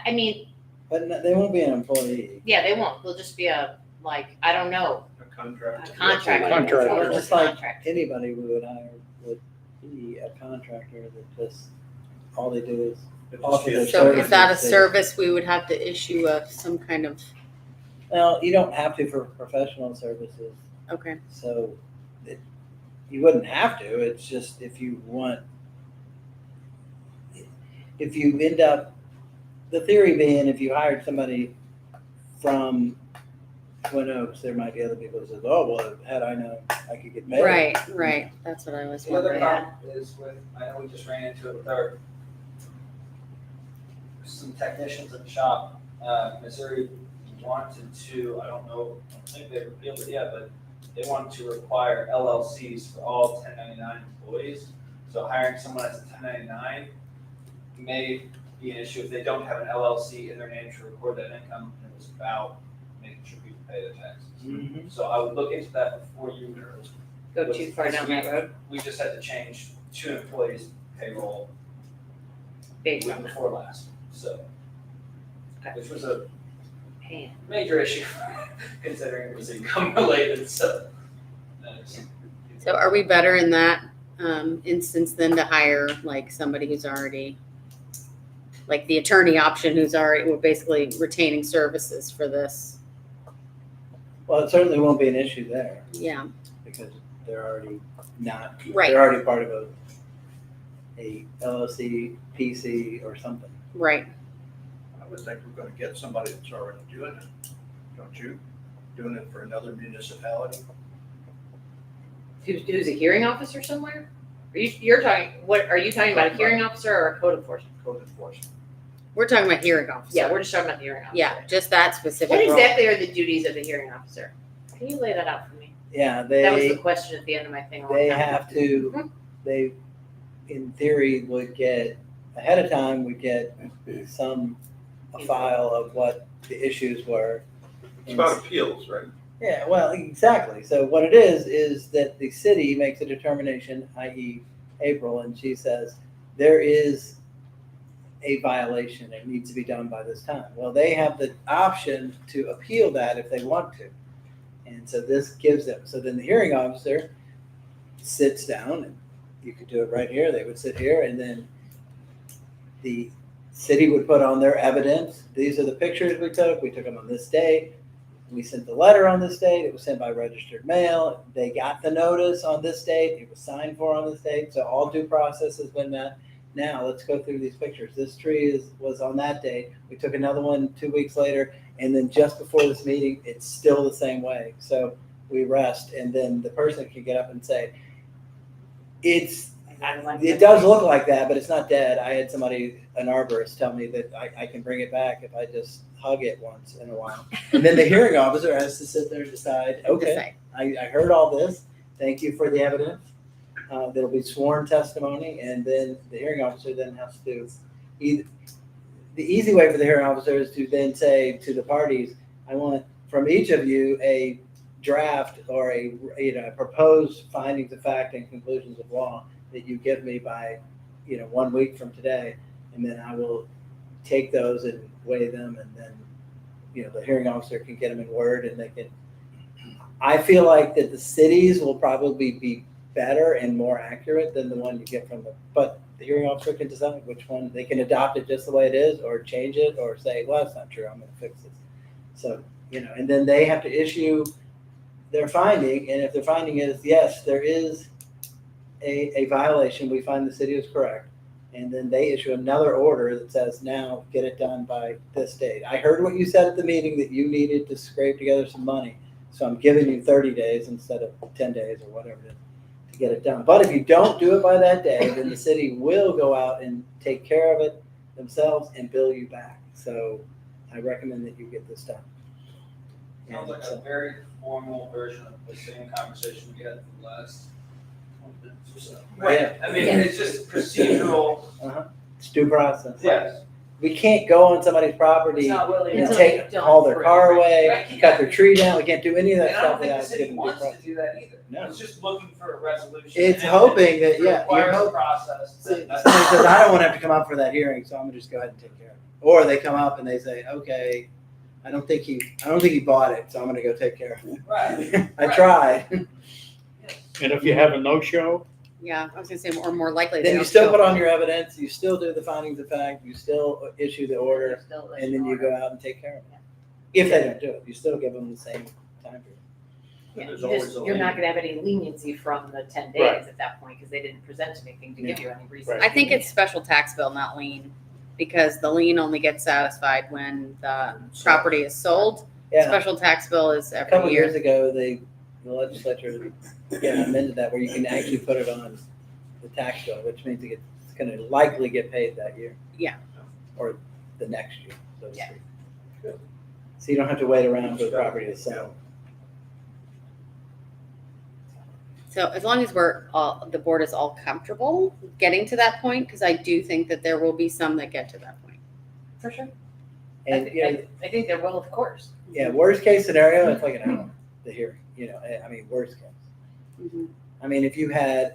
I mean, But they won't be an employee. yeah, they won't, they'll just be I don't know, A a contract. contractor. Contractor. Or Just just like contract. anybody we would hire would be a contractor that just, all they do is offer their So is that a services. service we would have to issue some kind of, Well, you don't have to for professional services, okay, so you wouldn't have to. It's just if you want, if you end up, the theory being if you hired somebody from Twin Oaks, there might be other people who says, oh, well, had I known, I could get paid. Right. That's what I was The other wondering. problem is with, I know we just ran into it with our, some technicians in the shop, Missouri wanted to, I don't think they repealed it yet, but they wanted to require LLCs for all 1099 employees. So hiring someone as a 1099 may be an issue if they don't have an LLC in their name to record that income, and it was about making sure people pay their taxes. Mhm. So I would look into that before you Go too far down that road. We just had to change 2 employees' payroll Big week one. before last, so. Okay. Which was a Pain. major issue, considering it was income related, so. So are we better in that instance than to hire like somebody who's already, like the attorney option, who's already, we're basically retaining services for this? Well, it certainly won't be an issue there Yeah, because they're already not, right, they're already part of a LLC, PC or something. right. I would think we're gonna get somebody that's already doing it, don't you? Doing it for another municipality. Who's a hearing officer somewhere? You're talking, what, are you talking about a hearing officer or a code enforcement? Code enforcement. We're talking about hearing officer. Yeah, we're just talking about the hearing officer. Yeah, just that specific What role. exactly are the duties of the hearing officer? Can you lay that out for me? Yeah, That was the they question at the end of my thing. a long they time ago. have to, they, in theory, would get, ahead of time, would get a file of what the issues were. It's about appeals, right? Yeah, well, exactly. So what it is that the city makes a determination, i.e. April, and she says, there is a violation, it needs to be done by this time. Well, they have the option to appeal that if they want to. And so this gives them, so then the hearing officer sits down, and you could do it right here, they would sit here, and then the city would put on their evidence, these are the pictures we took them on this day, we sent the letter on this date, it was sent by registered mail, they got the notice on this date, it was signed for on this date, so all due process has been met. Now, let's go through these pictures. This tree was on that date, we took another one 2 weeks later, and then just before this meeting, it's still the same way. So we rest, and then the person can get up and say, it does look like that, but it's not dead. I had somebody, an arborist, tell me that I can bring it back if I just hug it once in a while. And then the hearing officer has to sit there and decide, okay, I heard all this. Thank you for the evidence. There'll be sworn testimony, and then the hearing officer then has to the easy way for the hearing officer is to then say to the parties, I want from each of you a draft or a proposed findings of fact and conclusions of law that you give me by 1 week from today, and then I will take those and weigh them, and then the hearing officer can get them in Word, and they can. I feel like that the cities will probably be better and more accurate than the one you get from but the hearing officer can decide which one. They can adopt it just the way it is, or change it, or say, well, that's not true, I'm going to fix this. So and then they have to issue their finding, and if their finding is yes, there is a violation, we find the city is correct, and then they issue another order that says, now get it done by this date. I heard what you said at the meeting, that you needed to scrape together some money, so I'm giving you 30 days instead of 10 days or whatever it is to get it done. But if you don't do it by that day, then the city will go out and take care of it themselves and bill you back. So I recommend that you get this done. Sounds like a very formal version of the same conversation we had last 20 minutes or so. Right. I mean, it's just procedural, It's due process. yes. We can't go on somebody's property It's not really. and Until take they've done haul their for it, car right. away, Right. cut their tree down. We can't do any of that And I don't stuff think the without city giving due wants process. to do that either. No. It's just looking for a resolution. It's and hoping that, it yeah, requires you're a hoping. process. Somebody That's- says, I don't want to have to come up for that hearing, so I'm gonna just go ahead and take care of it. Or they come up and they say, okay, I don't think he bought it, so I'm gonna go take care of it. Right. I tried. And if you have a no-show, Yeah, I was gonna say, or more likely. they Then you don't still show put up. on your evidence, you still do the findings of fact, you still issue the order, Still let and then you order. go out and take care of it. If they don't do it, you still give them the same time period. Yeah, There's you always just, a you're not lien. gonna have any leniency from the 10 days Right. at that point, because they didn't present anything to give you any reason. Right. I think it's special tax bill, not lien, because the lien only gets satisfied when the property is sold. Yeah. Special tax bill is A couple every years year. ago, the legislature amended that where you can actually put it on the tax bill, which means it's gonna likely get paid that year. Yeah. Or the next year, so to Yeah. speak. So you don't have to wait around for the property to sell. So as long as the board is all comfortable getting to that point, because I do think that there will be some that get to that point. For sure. And, you know, I think there will, of course. yeah, worst case scenario, it's like an hour to hear, I mean, worst case. Mhm. I mean, if you had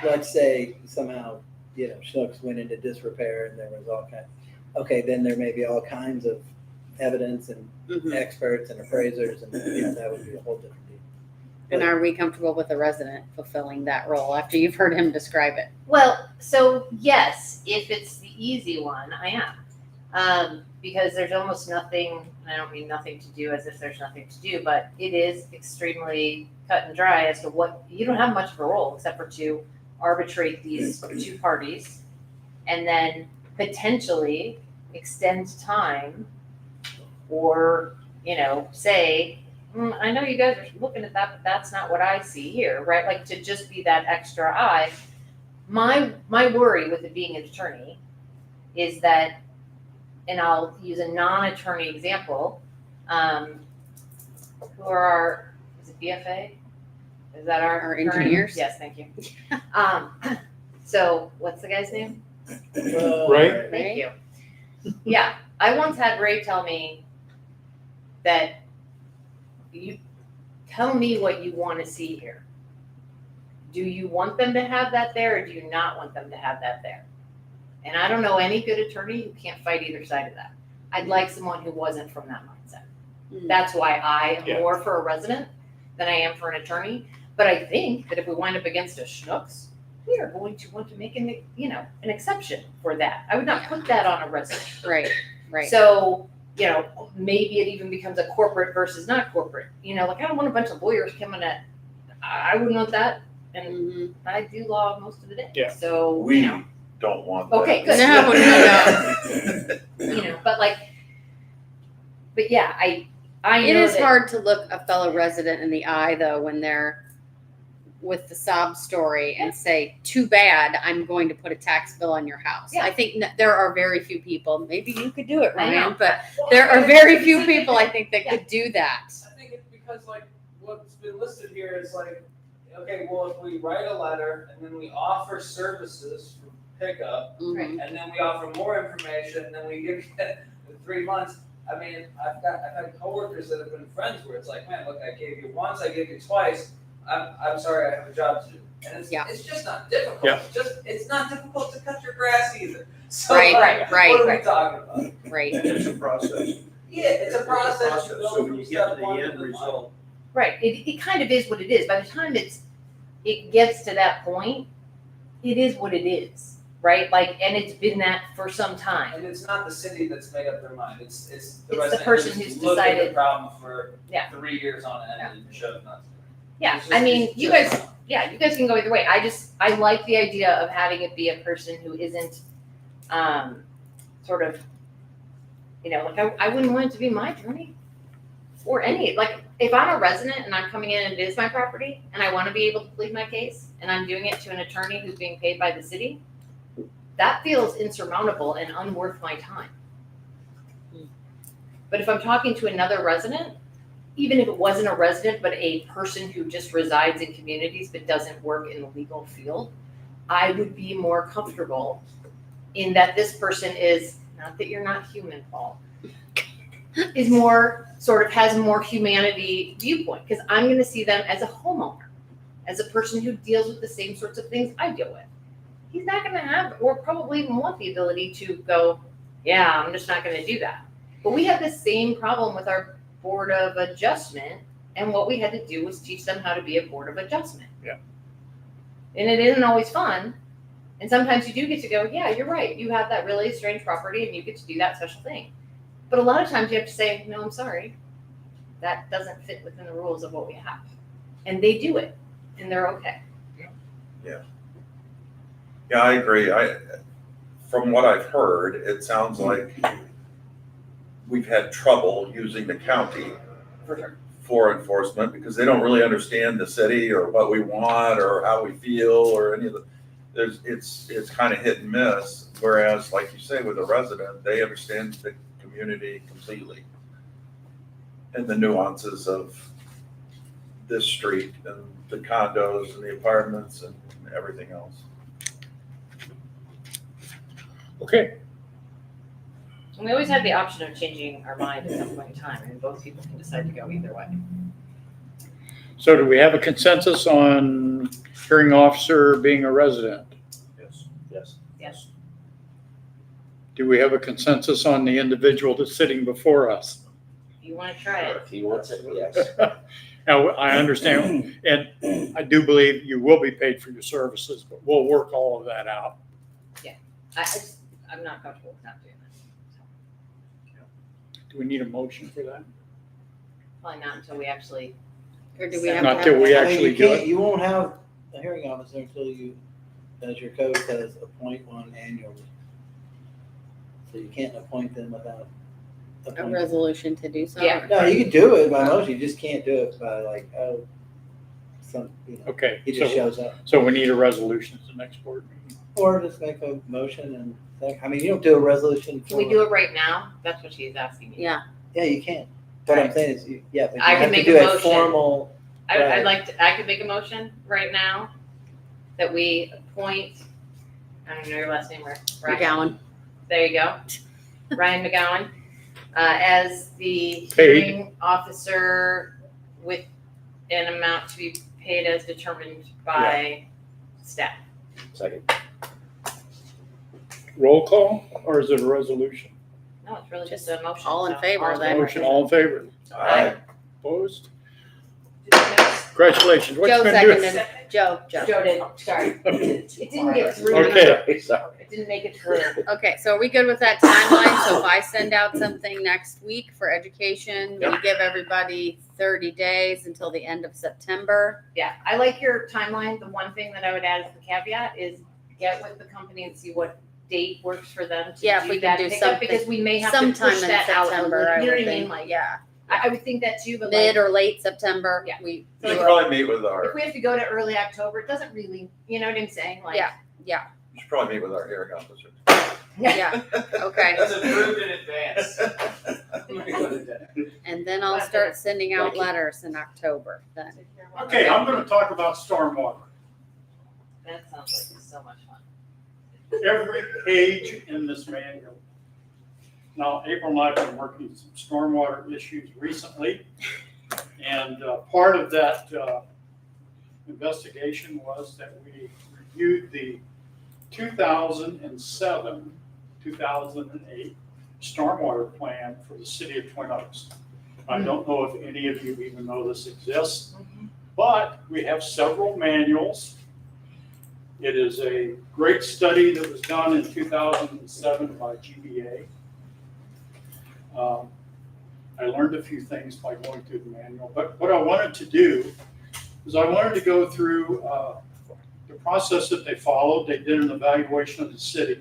let's say somehow, Schnucks went into disrepair and there was all kinds, okay, then there may be all kinds of evidence and Mhm. experts and appraisers and, that would be a whole different deal. And are we comfortable with the resident fulfilling that role after you've heard him describe it? Well, so yes, if it's the easy one, I am. Because there's almost nothing, and I don't mean nothing to do as if there's nothing to do, but it is extremely cut and dry as to what, you don't have much of a role except for to arbitrate these two parties and then potentially extend time or, say, I know you guys are looking at that, but that's not what I see here, right? Like to just be that extra eye. My worry with it being an attorney is that, and I'll use a non-attorney example, who are is it BFA? Is that our Our current- engineers? Yes, thank you. So what's the guy's name? Right. Thank you. Yeah, I once had Ray tell me that you tell me what you want to see here. Do you want them to have that there, or do you not want them to have that there? And I don't know any good attorney who can't fight either side of that. I'd like someone who wasn't from that mindset. Mhm. That's why I am Yeah. more for a resident than I am for an attorney. But I think that if we wind up against a Schnucks, we are going to want to make an exception for that. I would not put that on a resident. Right, right. So, maybe it even becomes a corporate versus not corporate. Like I don't want a bunch of lawyers coming at, I wouldn't want that. And Mhm. I do law most of the day. Yeah. So, We don't want that. Okay, good. No, but yeah, I It know is that- hard to look a fellow resident in the eye though when they're with the sob story and say, too bad, I'm going to put a tax bill on your house. Yeah. I think there are very few people, maybe you could do it, I know. Ryan, but there are very few people I think that could do that. I think it's because like what's been listed here is like, okay, well, if we write a letter and then we offer services for pickup, Mhm. and then we offer more information, and then we give it 3 months. I mean, I've had coworkers that have been friends where it's like, man, look, I gave you once, I gave you twice. I'm sorry, I have a job to do. And it's just not difficult. Yeah. It's not difficult to cut your grass either. So Right, like, right, what are right. we talking about? Right. It's a process. Yeah, it's a process. to build So when from you get step to one the end to the result, Right. It kind of is what it is. By the time it gets to that point, it is what it is. Right? Like, and it's been that for some time. And it's not the city that's made up their mind, it's the resident person who's looked at the decided- problem for Yeah. 3 years on end and chose not to. Yeah. It's I mean, it's you just guys, not. yeah, you guys can go either way. I like the idea of having it be a person who isn't, sort of, like I wouldn't want it to be my attorney or any, like, if I'm a resident and I'm coming in and it is my property and I want to be able to plead my case and I'm doing it to an attorney who's being paid by the city, that feels insurmountable and unworth my time. But if I'm talking to another resident, even if it wasn't a resident, but a person who just resides in communities but doesn't work in the legal field, I would be more comfortable in that this person is, not that you're not human, Paul, is more, sort of has a more humanity viewpoint, because I'm gonna see them as a homeowner, as a person who deals with the same sorts of things I deal with. He's not gonna have, or probably even want the ability to go, yeah, I'm just not gonna do that. But we have the same problem with our Board of Adjustment, and what we had to do was teach them how to be a Board of Adjustment. Yeah. And it isn't always fun, and sometimes you do get to go, yeah, you're right, you have that really strange property and you get to do that special thing. But a lot of times you have to say, no, I'm sorry, that doesn't fit within the rules of what we have. And they do it, and they're okay. Yeah, I agree. From what I've heard, it sounds like we've had trouble using the county For sure. for enforcement because they don't really understand the city or what we want or how we feel or any of the, it's kind of hit and miss. Whereas, like you say, with a resident, they understand the community completely and the nuances of this street and the condos and the apartments and everything else. Okay, And we always have the option of changing our mind at some point in time, and both people can decide to go either way. so do we have a consensus on hearing officer being a resident? Yes. Yes. Do we have a consensus on the individual that's sitting before us? If you want to try it, If he wants it, yes. Now, I understand, and I do believe you will be paid for your services, but we'll work all of that out. I'm not comfortable with not doing that. Do we need a motion for that? Probably not until we actually, Or do we have to Not have till we that? actually you do can't, it. you won't have a hearing officer until you, as your code says, appoint one annually. So you can't appoint them without. A appointing- resolution to do so? Yeah. No, you can do it by motion, you just can't do it by like, oh, some, you know, Okay, he just so, shows up. so we need a resolution at the next board meeting. Or just make a motion and, I mean, you don't do a resolution. can we do it right now? That's what she's asking me. Yeah, Yeah, you can. What I'm saying is, yeah, but you I can have to make do a a motion. formal, I Right. could make a motion right now that we appoint, I don't know your last name, Ryan. McGowan. There you go. Ryan McGowan, as the Paid. hearing officer with an amount to be paid as determined by staff. Second. Roll call, or is it a resolution? No, it's really just a motion. all in so favor, all in then. favor. Motion, all in favor? Aye. Opposed? Congratulations. What you Joe been doing? seconded. Joe. Joe did, sorry. It didn't get through. Okay. Sorry. It didn't make it through. Okay, so are we good with that timeline? So if I send out something next week for education, we give everybody 30 days until the end of September. Yeah, I like your timeline. The one thing that I would add as the caveat is get with the company and see what date works for them to Yeah, if we do can that do pickup, something because we may have to sometime push in that out a September, little, I you know would what I mean? think. Like, Yeah, I would think that too, but mid like, or late September. Yeah. We We should probably meet with our, if we have to go to early October, it doesn't really, you know what I'm saying? Like, Yeah. we should probably meet with our hearing officer. Yeah. Okay. That's approved in advance. And then I'll start sending out letters in October then. Okay, I'm gonna talk about stormwater. That sounds like so much fun. Every page in this manual. Now, April and I have been working some stormwater issues recently. And part of that investigation was that we reviewed the 2007, 2008 stormwater plan for the city of Twin Oaks. I don't know if any of you even know this exists, but we have several manuals. It is a great study that was done in 2007 by GBA. I learned a few things by going through the manual, but what I wanted to do is I wanted to go through the process that they followed. They did an evaluation of the city.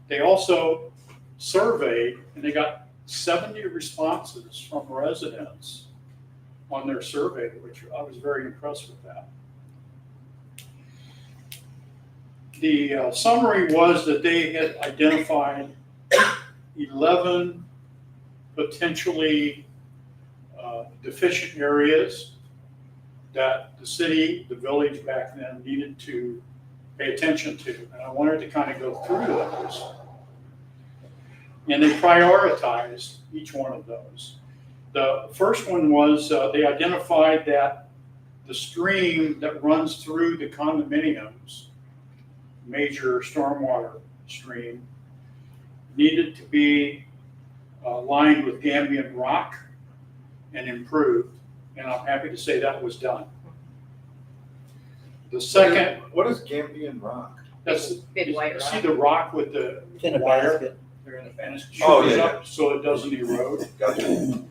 They also surveyed, and they got 70 responses from residents on their survey, which I was very impressed with that. The summary was that they had identified 11 potentially deficient areas that the city, the village back then needed to pay attention to. And I wanted to kind of go through those. And they prioritized each one of those. The first one was they identified that the stream that runs through the condominiums, major stormwater stream, needed to be lined with Gambian rock and improved. And I'm happy to say that was done. The second, What is Gambian rock? that's, Big white you rock. see the rock with the it's in a wire, basket. and it Oh, shoots yeah, up so it doesn't erode. Gotcha.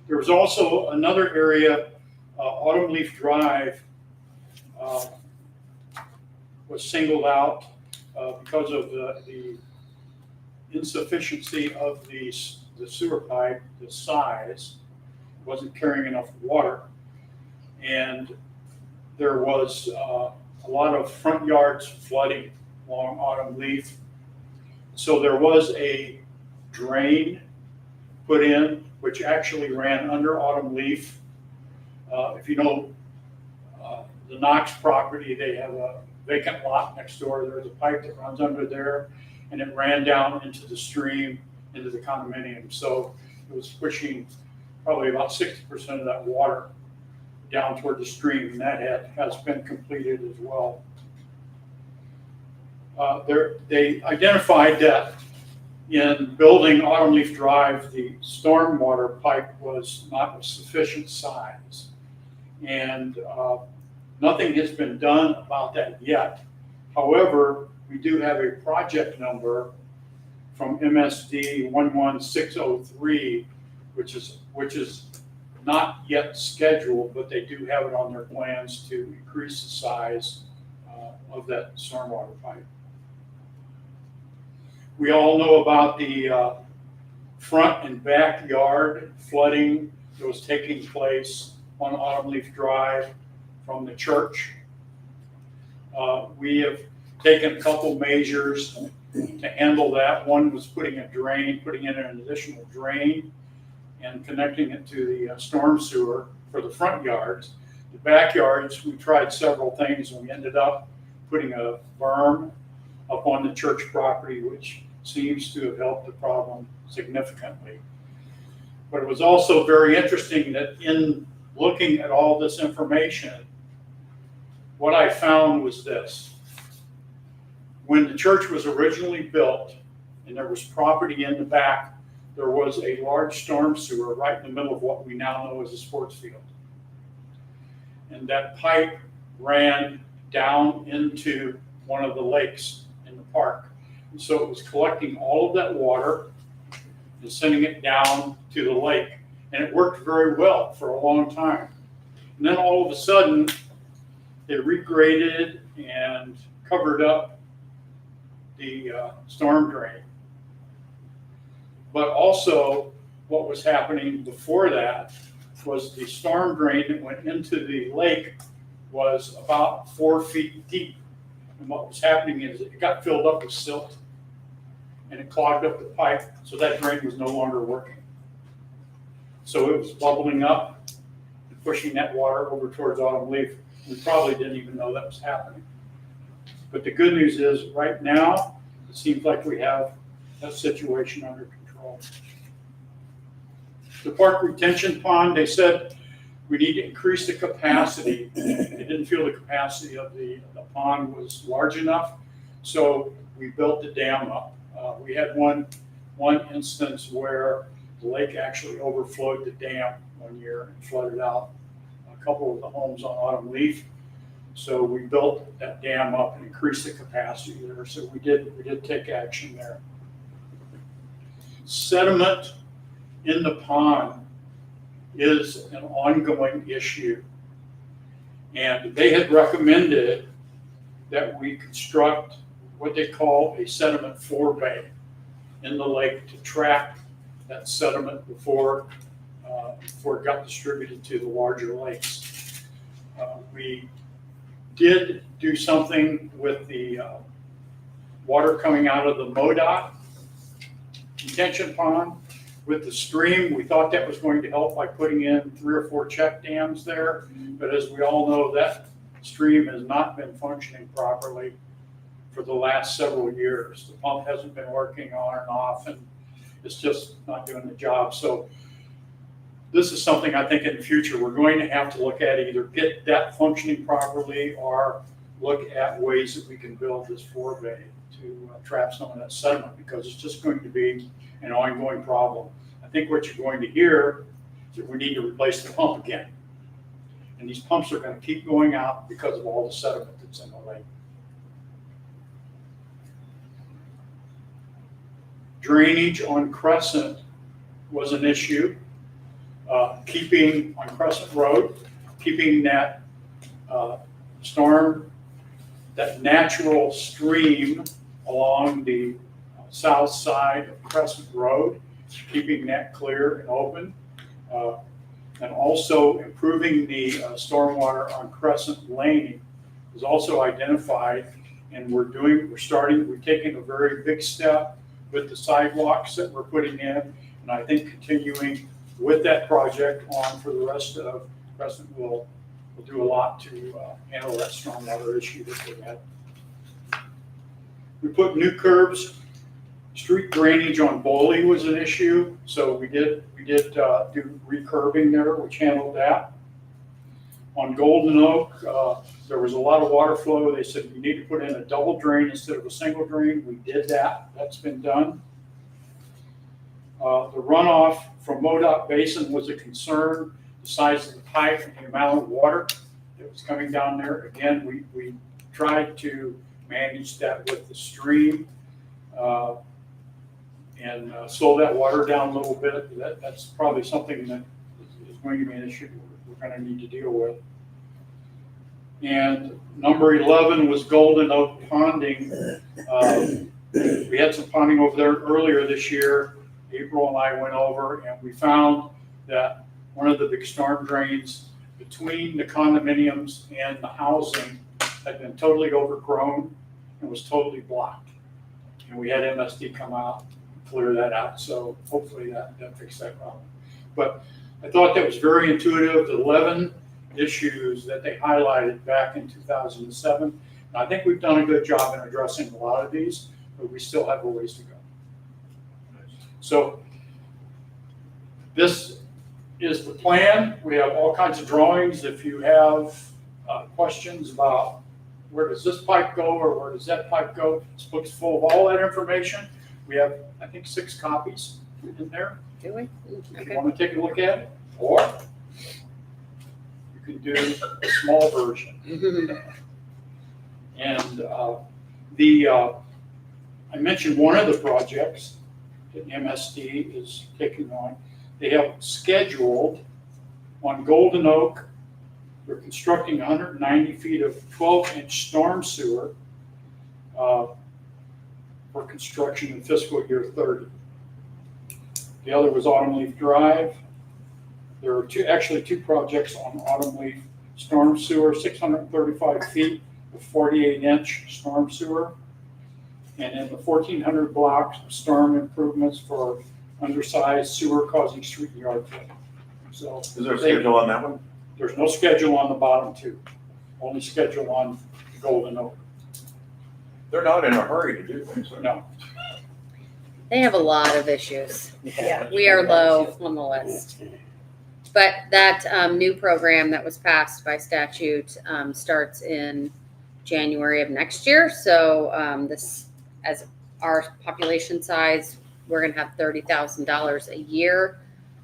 There was also another area, Autumn Leaf Drive, was singled out because of the insufficiency of the sewer pipe, the size, wasn't carrying enough water. And there was a lot of front yards flooding along Autumn Leaf. So there was a drain put in, which actually ran under Autumn Leaf. If you know the Knox property, they have a vacant lot next door. There's a pipe that runs under there, and it ran down into the stream, into the condominium. So it was pushing probably about 60% of that water down toward the stream, and that has been completed as well. They identified that in building Autumn Leaf Drive, the stormwater pipe was not of sufficient size. And nothing has been done about that yet. However, we do have a project number from MSD 11603, which is not yet scheduled, but they do have it on their plans to increase the size of that stormwater pipe. We all know about the front and backyard flooding that was taking place on Autumn Leaf Drive from the church. We have taken a couple measures to handle that. One was putting in an additional drain and connecting it to the storm sewer for the front yards. The backyards, we tried several things, and we ended up putting a berm up on the church property, which seems to have helped the problem significantly. But it was also very interesting that in looking at all this information, what I found was this. When the church was originally built and there was property in the back, there was a large storm sewer right in the middle of what we now know as a sports field. And that pipe ran down into one of the lakes in the park. And so it was collecting all of that water and sending it down to the lake. And it worked very well for a long time. And then all of a sudden, they regraded and covered up the storm drain. But also, what was happening before that was the storm drain that went into the lake was about 4 feet deep. And what was happening is it got filled up with silt and it clogged up the pipe, so that drain was no longer working. So it was bubbling up and pushing that water over towards Autumn Leaf. We probably didn't even know that was happening. But the good news is right now, it seems like we have that situation under control. The park retention pond, they said we need to increase the capacity. They didn't feel the capacity of the pond was large enough, so we built the dam up. We had one instance where the lake actually overflowed the dam one year and flooded out a couple of the homes on Autumn Leaf. So we built that dam up and increased the capacity there. So we did take action there. Sediment in the pond is an ongoing issue. And they had recommended that we construct what they call a sediment forebay in the lake to trap that sediment before it got distributed to the larger lakes. We did do something with the water coming out of the MoDOT detention pond with the stream. We thought that was going to help by putting in 3 or 4 check dams there. But as we all know, that stream has not been functioning properly for the last several years. The pump hasn't been working on and off, and it's just not doing the job. So this is something I think in the future we're going to have to look at, either get that functioning properly or look at ways that we can build this forebay to trap some of that sediment, because it's just going to be an ongoing problem. I think what you're going to hear is that we need to replace the pump again. And these pumps are going to keep going out because of all the sediment that's in the lake. Drainage on Crescent was an issue. Keeping on Crescent Road, keeping that that natural stream along the south side of Crescent Road, keeping that clear and open. And also improving the stormwater on Crescent Lane is also identified. And we've taken a very big step with the sidewalks that we're putting in. And I think continuing with that project on for the rest of Crescent will do a lot to handle that stormwater issue that we had. We put new curbs. Street drainage on Boley was an issue, so we did do recurbing there, which handled that. On Golden Oak, there was a lot of water flow. They said you need to put in a double drain instead of a single drain. We did that. That's been done. The runoff from MoDOT Basin was a concern. The size of the pipe and the amount of water that was coming down there. Again, we tried to manage that with the stream. And slow that water down a little bit. That's probably something that is going to be an issue we're going to need to deal with. And number 11 was Golden Oak ponding. We had some ponding over there earlier this year. April and I went over and we found that one of the big storm drains between the condominiums and the housing had been totally overgrown and was totally blocked. And we had MSD come out, clear that out. So hopefully that fixed that problem. But I thought that was very intuitive. The 11 issues that they highlighted back in 2007. And I think we've done a good job in addressing a lot of these, but we still have a ways to go. So this is the plan. We have all kinds of drawings. If you have questions about where does this pipe go or where does that pipe go, this book's full of all that information. We have, I think, 6 copies in there. Do we? If you want to take a look at it, or you can do a small version. And I mentioned one of the projects that MSD is taking on. They have scheduled on Golden Oak. They're constructing 190 feet of 12-inch storm sewer for construction in fiscal year 30. The other was Autumn Leaf Drive. There are two projects on Autumn Leaf storm sewer, 635 feet of 48-inch storm sewer. And in the 1,400 blocks of storm improvements for undersized sewer causing street and yard flooding. So Is there a schedule on that one? there's no schedule on the bottom 2, only schedule on Golden Oak. They're not in a hurry to do things. No. They have a lot of issues. Yeah. We are low on the list. But that new program that was passed by statute starts in January of next year. So this, as our population size, we're going to have $30,000 a year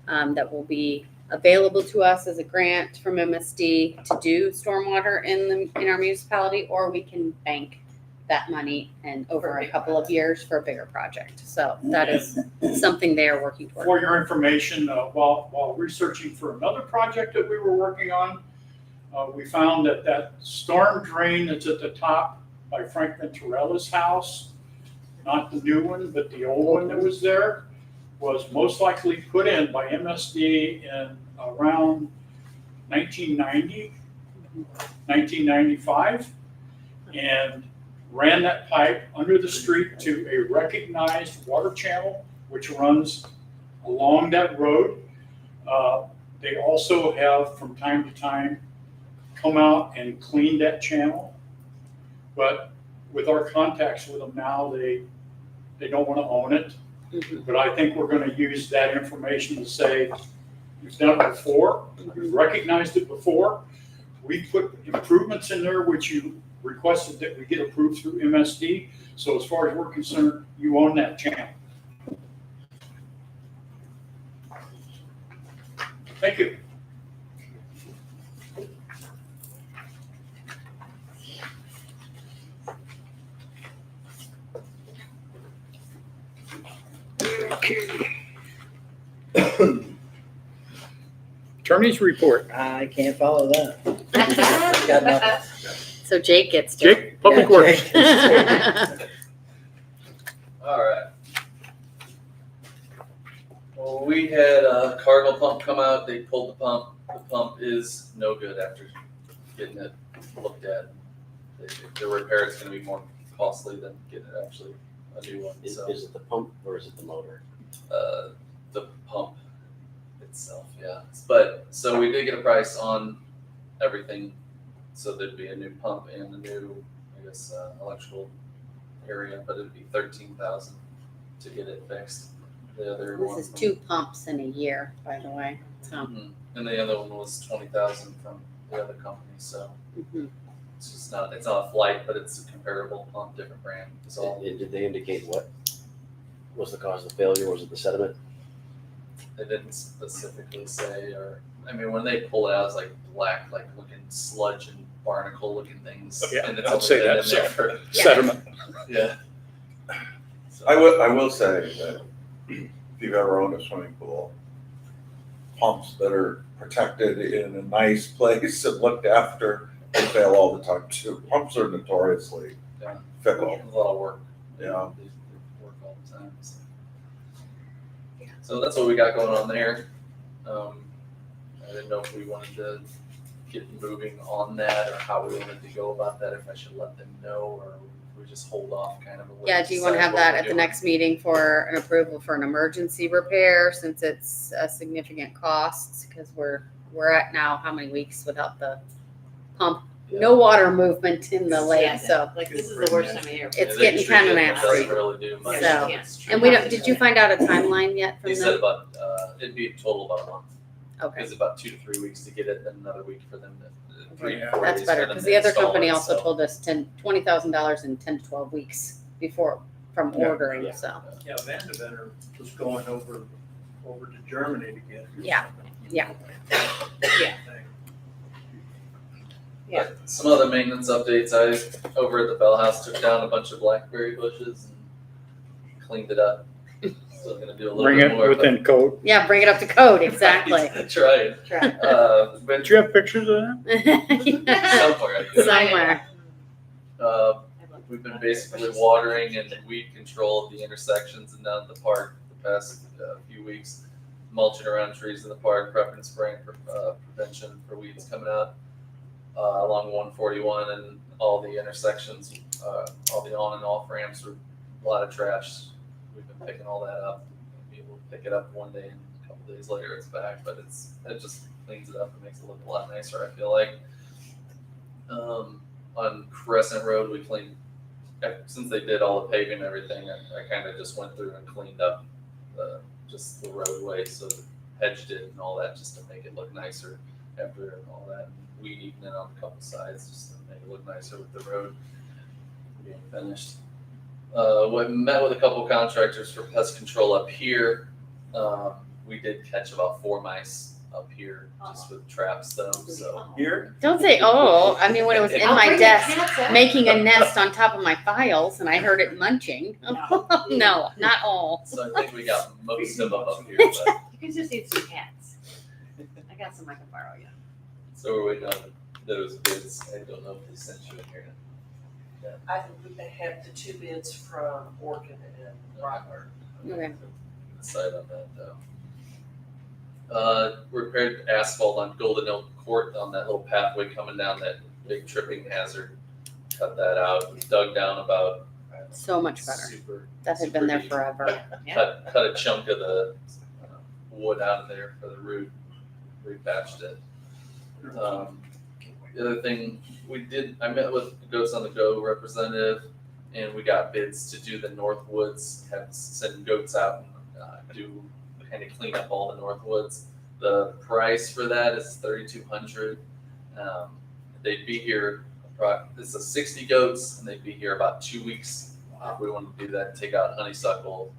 that will be available to us as a grant from MSD to do stormwater in our municipality, or we can bank that money and over a couple of years for a bigger project. So that is something they are working toward. For your information, while researching for another project that we were working on, we found that storm drain that's at the top by Frank Venturella's house, not the new one, but the old one that was there, was most likely put in by MSD in around 1990, 1995, and ran that pipe under the street to a recognized water channel, which runs along that road. They also have, from time to time, come out and cleaned that channel. But with our contacts with them now, they don't want to own it. But I think we're going to use that information to say, you've done it before, you've recognized it before. We put improvements in there, which you requested that we get approved through MSD. So as far as we're concerned, you own that channel. Thank you. Attorney's report. I can't follow that. Got nothing. So Jake gets to. Jake, Public Yeah, Works. Jake. All right, Well, we had a Cardinal pump come out, they pulled the pump. The pump is no good after getting it looked at. The repair is gonna be more costly than getting actually a new one, Is, so. is it the pump or is it the motor? The pump itself, yeah. But, so we did get a price on everything, so there'd be a new pump and a new, I guess, electrical area, but it'd be 13,000 to get it fixed. The other one. This is from- 2 pumps in a year, by the way, so. Mhm. And the other one was 20,000 from the other company, so Mhm. it's just not, it's not a flight, but it's a comparable pump, different brand, is all. Did they indicate what was the cause of the failure? Was it the sediment? They didn't specifically say, or, I mean, when they pull it out, it's like black, like looking sludge and barnacle looking things. Yeah, and it's I'd only say been in that's there for- sediment. Yeah. So- I will say that if you've ever owned a swimming pool, pumps that are protected in a nice place and looked after, they fail all the time too. Pumps are notoriously Yeah. fickle. A lot of work. Yeah. They work all the time. So that's what we got going on there. I didn't know if we wanted to get moving on that or how we wanted to go about that, if I should let them know or we just hold off kind of. Yeah, do you want to have that at the next meeting for an approval for an emergency repair, since it's a significant cost? Because we're at now, how many weeks without the pump? No water movement in the lake, so. Like, this is the worst time of year. It's getting kinda nasty. Doesn't really do much. So, It's And we don't, did you find out a timeline yet from He said them? about, it'd be a total about a month. Okay, It's about 2 to 3 weeks to get it, then another week for them to, 3 to Yeah. 4 that's days better, for them because to the other install company it, also so. told us $20,000 in 10 to 12 weeks before, from Yeah. ordering, Yeah. so. Yeah, Vandeventer was going over to Germany to get it. or Yeah, something. yeah. Yeah. Yeah. But some other maintenance updates, I, over at the Bell House, took down a bunch of blackberry bushes and cleaned it up. So I'm gonna do a little Bring bit it more. within code. Yeah, bring it up to code, exactly. That's right. Try. Been Do you have pictures of that? somewhere. I do. Somewhere. We've been basically watering and weed control of the intersections and down the park the past few weeks. Mulching around trees in the park, prepping and spraying for prevention for weeds coming out along 141 and all the intersections, all the on and off ramps are a lot of trash. We've been picking all that up. We'll pick it up one day and a couple days later it's back, but it just cleans it up and makes it look a lot nicer, I feel like. On Crescent Road, we cleaned, since they did all the paving and everything, I kind of just went through and cleaned up just the roadway, so hedged it and all that, just to make it look nicer after all that. Weed eating it on a couple sides, just to make it look nicer with the road being finished. We met with a couple contractors for pest control up here. We did catch about 4 mice up here, just with traps though, so. Here? Don't say, oh, I mean, when it was in I'll my bring the desk, cats out. making a nest on top of my files, and I heard it munching. No, not all. So I think we got most of them up here, but, You can just eat some cats. I got some I can borrow you. so we're waiting on those bids. I don't know if they sent you in here. I have the 2 bids from Orkin and Rockford. Okay. Decide on that though. Repaired asphalt on Golden Oak Court on that little pathway coming down that big tripping hazard. Cut that out. We dug down about. So much better. Super. That had been there deep. forever. Cut a chunk of the wood out of there for the root. Repatched it. The other thing we did, I met with the Goats on the Go representative, and we got bids to do the North Woods. Have send goats out and do kind of clean up all the North Woods. The price for that is $3,200. They'd be here. It's a 60 goats, and they'd be here about 2 weeks. If we want to do that, take out honeysuckle,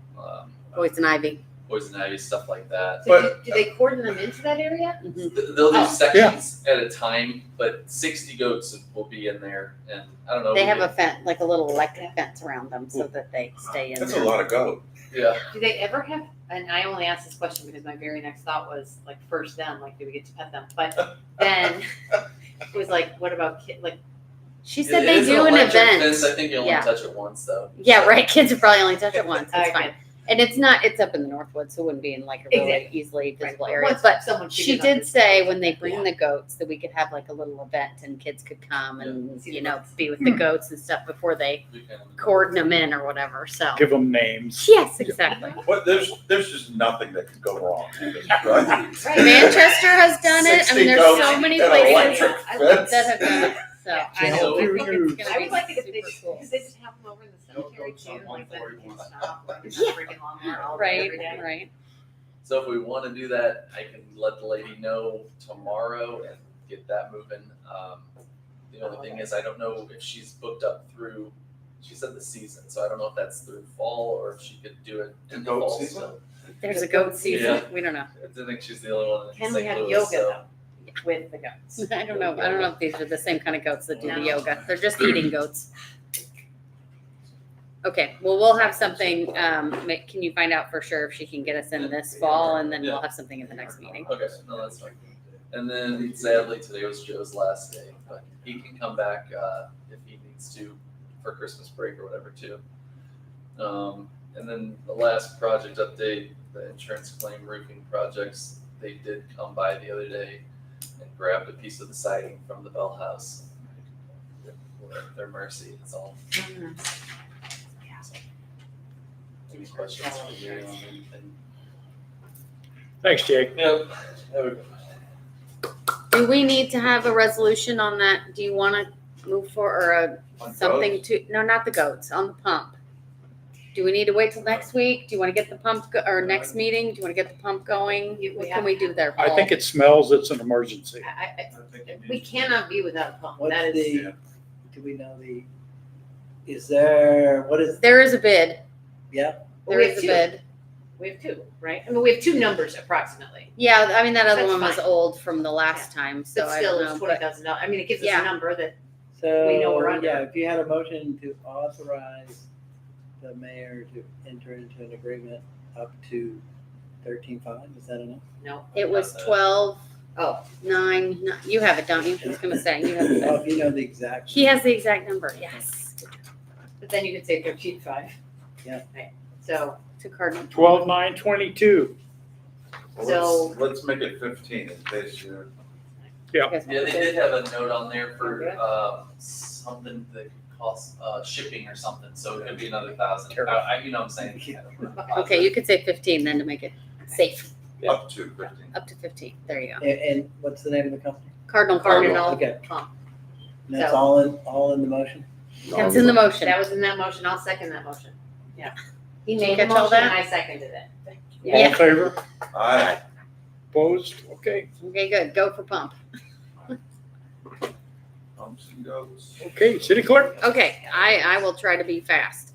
Poison ivy. poison ivy, stuff like that. So do they cordon them into that area? Mhm. They'll do Oh. sections at a time, but 60 goats will be in there, and I don't know. They we have did- a fence, like a little electric fence around them so that they stay in That's a there. lot of goat. Yeah, Do they ever have, and I only asked this question because my very next thought was like first them, like do we get to pet them? But then it was like, what about like, She said It they is do an electric event. fence. I think you only Yeah. touch it once though. Yeah, So- right. Kids would probably only touch it once. It's Okay. fine. And it's up in the Northwoods, so it wouldn't be in like a really Exactly. easily Right. visible area. Once But someone she figures out did this- say when they bring the goats that we could have like a little event and kids could come and, See the you know, goats. be with the goats and stuff before they We can- cordon them in or whatever. So, Give them names. yes, exactly. What, there's just nothing that could go wrong. Right? Right. Manchester has done it. I mean, there's 60 so many goats and places electric I love fence. that have done it. So, Yeah, I know. so- I think it's I going would like to to get be they, super cool. because they just have them over in the cemetery goats on too, like that you 141. can stop, like it's Yeah. freaking lawnmower all day, Right, every day. right. So if we want to do that, I can let the lady know tomorrow and get that moving. The only thing is, I don't know if she's booked up through, she said the season, so I don't know if that's through fall or if she could do it in the goat fall season? still. There's a goat season. Yeah. We don't know. I think she's the only one in Can we St. have Louis, yoga so- though, with the goats? I don't know. I don't know if these are the same kind of goats that do the No. yoga. They're just eating goats. Okay, well, we'll have something, can you find out for sure if she can get us in this fall, and then we'll have something at the next meeting. Okay, no, that's fine. And then sadly, today was Joe's last day, but he can come back if he needs to for Christmas break or whatever too. And then the last project update, the insurance claim roofing projects, they did come by the other day and grabbed a piece of the siding from the Bell House. We're at their mercy, it's all. Any questions for you on anything? Thanks, Jake. Yep. There we go. Do we need to have a resolution on that? Do you want to move for, or On something goats? to, no, not the goats, on the pump? Do we need to wait till next week? Do you want to get the pump, or next meeting? Do you want to get the pump going? What can we do there, I Paul? think it smells, it's an emergency. We cannot be without a pump, What's that is, the, do we know is there, what is, There is a bid. yeah, well, There we is have a two, bid. we have two, right? I mean, we have two numbers approximately, Yeah, I mean, that other That's one was fine. old from the last time, so but I still, don't it's know. $20,000, But I mean, it gives us Yeah. a number that, so, We know we're under. yeah, if you had a motion to authorize the mayor to enter into an agreement up to 13.5, is that enough? no, it was 12, oh, 9, you have it, don't you? I was gonna say, you have Oh, it. if you know the exact. He has the exact number, yes. but then you could say 13.5. Yeah. Right, so, To Cardinal. 12/9/22. So- Let's make it 15 in case you're. You guys want Yeah, they to- did have a note on there for Okay. something that could cost shipping or something, so it could be another 1,000. Tariff. You know what I'm saying? Okay, you could say 15 then to make it safe, Yeah. Up to 15. up to 15. There you go. And what's the name of the company? Cardinal Cardinal. Pump. Okay. Pump. And that's So- all in the motion? That's in the motion. that was in that motion, I'll second that motion. Yeah. He Did you made the catch all motion and that? I seconded it. All Yeah. in favor? Aye. Opposed? Okay. Okay, good. Go for pump. Pumps and goats. Okay, city clerk? Okay, I will try to be fast.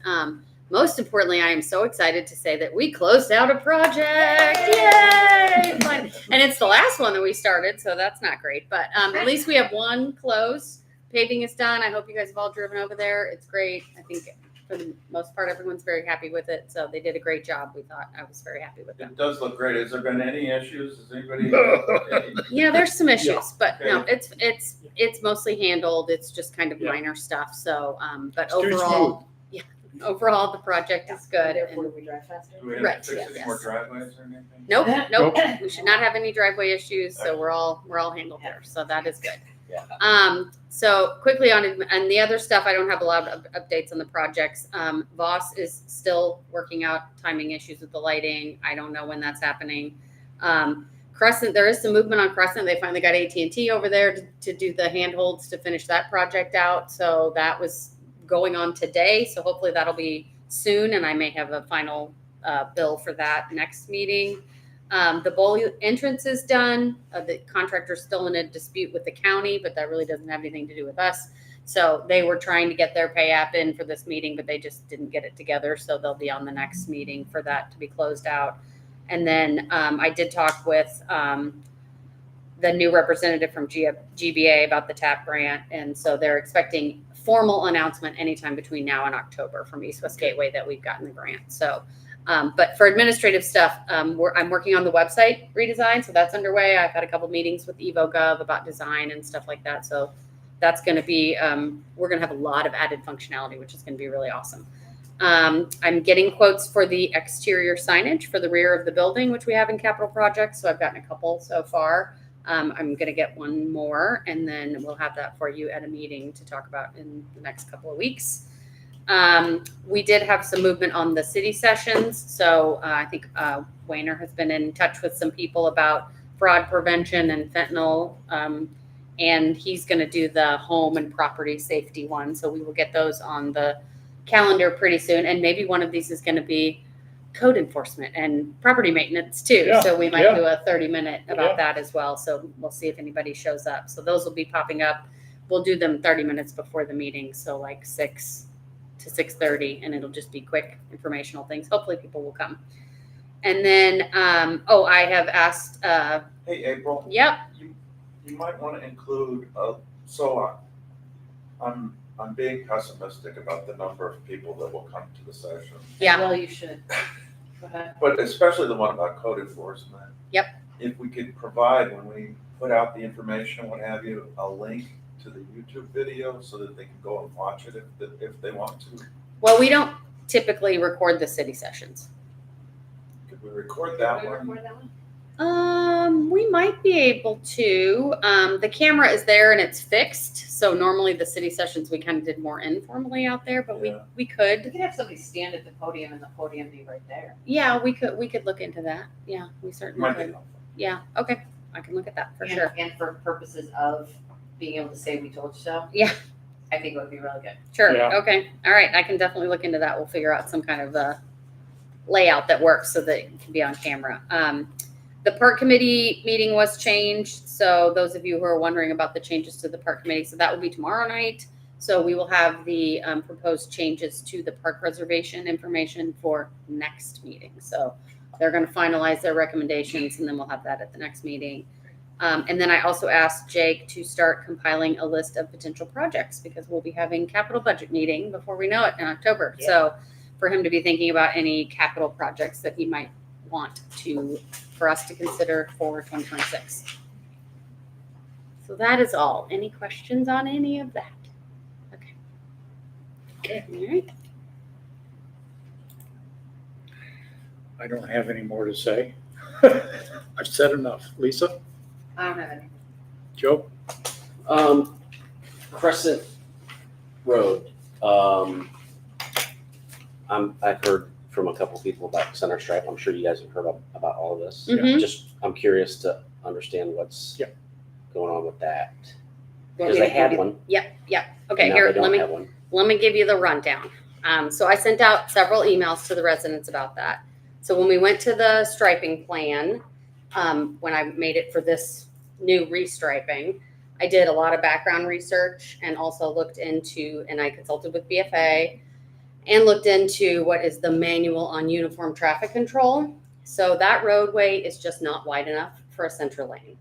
Most importantly, I am so excited to say that we closed out a project. Yay! Fun. And it's the last one that we started, so that's not great. But at least we have one closed. Paving is done. I hope you guys have all driven over there. It's great. I think for the most part, everyone's very happy with it. So they did a great job. We thought I was very happy with them. It does look great. Has there been any issues? Has anybody? Yeah, there's some issues, but no, Okay. it's mostly handled. It's just kind of Yeah. minor stuff. So, but It's too overall, overall the project is good. Therefore, And we drive faster. Do we have Right, to fix yes, any more yes. driveways or anything? nope, nope. We should not have any driveway issues. So we're all handled there. So that is good. Yeah. So quickly on, and the other stuff, I don't have a lot of updates on the projects. Voss is still working out timing issues with the lighting. I don't know when that's happening. Crescent, there is some movement on Crescent. They finally got AT&T over there to do the handholds to finish that project out. So that was going on today. So hopefully that'll be soon, and I may have a final bill for that next meeting. The bowl entrance is done. The contractor's still in a dispute with the county, but that really doesn't have anything to do with us. So they were trying to get their pay app in for this meeting, but they just didn't get it together. So they'll be on the next meeting for that to be closed out. And then I did talk with the new representative from GBA about the TAP grant. And so they're expecting formal announcement anytime between now and October from East West Gateway that we've gotten the grant. So but for administrative stuff, I'm working on the website redesign, so that's underway. I've had a couple meetings with EvoGov about design and stuff like that. So that's going to be, we're going to have a lot of added functionality, which is going to be really awesome. I'm getting quotes for the exterior signage for the rear of the building, which we have in capital projects. So I've gotten a couple so far. I'm going to get one more, and then we'll have that for you at a meeting to talk about in the next couple of weeks. We did have some movement on the city sessions. So I think Wayner has been in touch with some people about fraud prevention and fentanyl. And he's going to do the home and property safety one. So we will get those on the calendar pretty soon. And maybe one of these is going to be code enforcement and property maintenance too. Yeah, So we might yeah. do a 30-minute about Yeah. that as well. So we'll see if anybody shows up. So those will be popping up. We'll do them 30 minutes before the meeting. So like 6 to 6:30, and it'll just be quick informational things. Hopefully people will come. And then, I have asked, Hey, April, yep, you might want to include, I'm being pessimistic about the number of people that will come to the session. yeah. Well, you should. Go ahead. But especially the one about code enforcement. Yep. If we could provide, when we put out the information, what have you, a link to the YouTube video so that they can go and watch it if they want to. Well, we don't typically record the city sessions. Could we record that Can we one? record that one? We might be able to. The camera is there and it's fixed. So normally the city sessions we kind of did more informally out there, but Yeah. we could. We could have somebody stand at the podium and the podium be right there. Yeah, we could look into that. Yeah, we certainly Might be could. helpful. Yeah, okay. I can look at that for And- sure. And for purposes of being able to say we told you so. Yeah. I think it would be really good. Sure. Yeah. Okay. All right. I can definitely look into that. We'll figure out some kind of layout that works so that it can be on camera. The park committee meeting was changed. So those of you who are wondering about the changes to the park committee, so that will be tomorrow night. So we will have the proposed changes to the park reservation information for next meeting. So they're going to finalize their recommendations, and then we'll have that at the next meeting. And then I also asked Jake to start compiling a list of potential projects because we'll be having capital budget meeting before we know it in October. Yeah. So for him to be thinking about any capital projects that he might want for us to consider for 2026. So that is all. Any questions on any of that? Okay. Okay. All right. I don't have any more to say. I've said enough. Lisa, I don't have any. Joe? Crescent Road, I've heard from a couple people about Center Stripe. I'm sure you guys have heard about all of this. Mhm. Just, I'm curious to understand what's Yeah. going on with that. Want Because me they to had give you- one. Yep. Okay, now here, they don't let me have one. give you the rundown. So I sent out several emails to the residents about that. So when we went to the striping plan, when I made it for this new restriping, I did a lot of background research and also looked into, and I consulted with BFA and looked into what is the manual on uniform traffic control. So that roadway is just not wide enough for a center lane.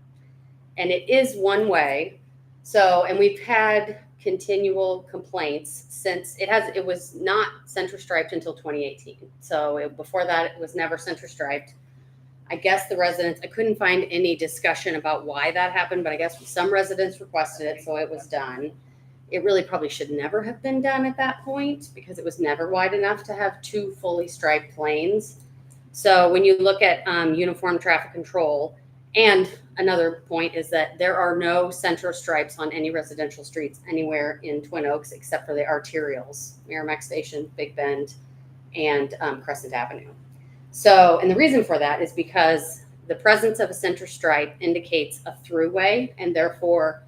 And it is one way. So, and we've had continual complaints since it was not center striped until 2018. So before that, it was never center striped. I guess the residents, I couldn't find any discussion about why that happened, but I guess some residents requested it, so it was done. It really probably should never have been done at that point because it was never wide enough to have two fully striped lanes. So when you look at uniform traffic control, and another point is that there are no center stripes on any residential streets anywhere in Twin Oaks except for the arterials, Merrimack Station, Big Bend, and Crescent Avenue. So, and the reason for that is because the presence of a center stripe indicates a throughway and therefore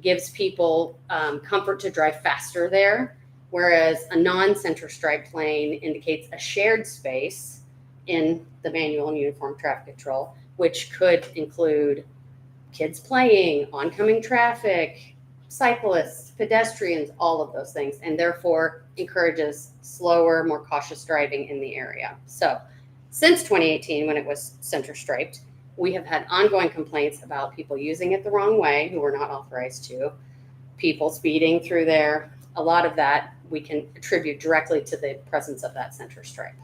gives people comfort to drive faster there, whereas a non-center stripe lane indicates a shared space in the manual and uniform traffic control, which could include kids playing, oncoming traffic, cyclists, pedestrians, all of those things, and therefore encourages slower, more cautious driving in the area. So since 2018, when it was center striped, we have had ongoing complaints about people using it the wrong way who were not authorized to, people speeding through there. A lot of that we can attribute directly to the presence of that center stripe.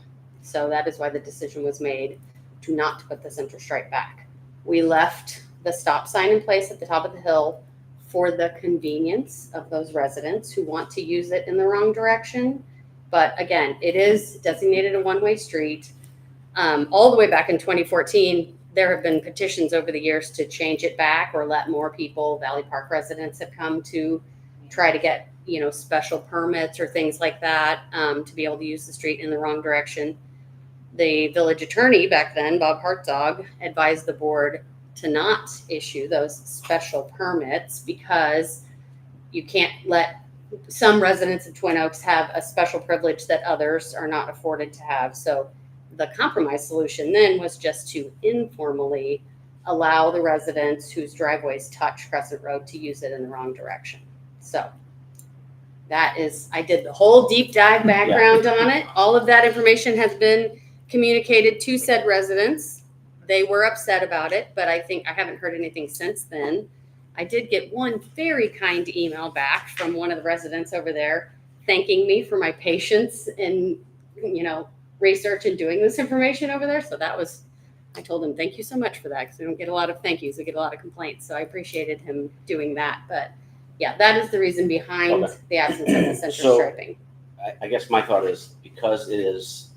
So that is why the decision was made to not put the center stripe back. We left the stop sign in place at the top of the hill for the convenience of those residents who want to use it in the wrong direction But again, it is designated a one-way street. All the way back in 2014, there have been petitions over the years to change it back or let more people, Valley Park residents have come to try to get, special permits or things like that, to be able to use the street in the wrong direction. The village attorney back then, Bob Hartzog, advised the board to not issue those special permits because you can't let some residents of Twin Oaks have a special privilege that others are not afforded to have. So the compromise solution then was just to informally allow the residents whose driveways touch Crescent Road to use it in the wrong direction. So that is, I did the whole deep dive background on it. All of that information has been communicated to said residents. They were upset about it, but I think I haven't heard anything since then. I did get one very kind email back from one of the residents over there thanking me for my patience in, research and doing this information over there. So that was, I told him, thank you so much for that, because we don't get a lot of thank yous. We get a lot of complaints. So I appreciated him doing that. But yeah, that is the reason behind the absence of the center striping. I guess my thought is, because it is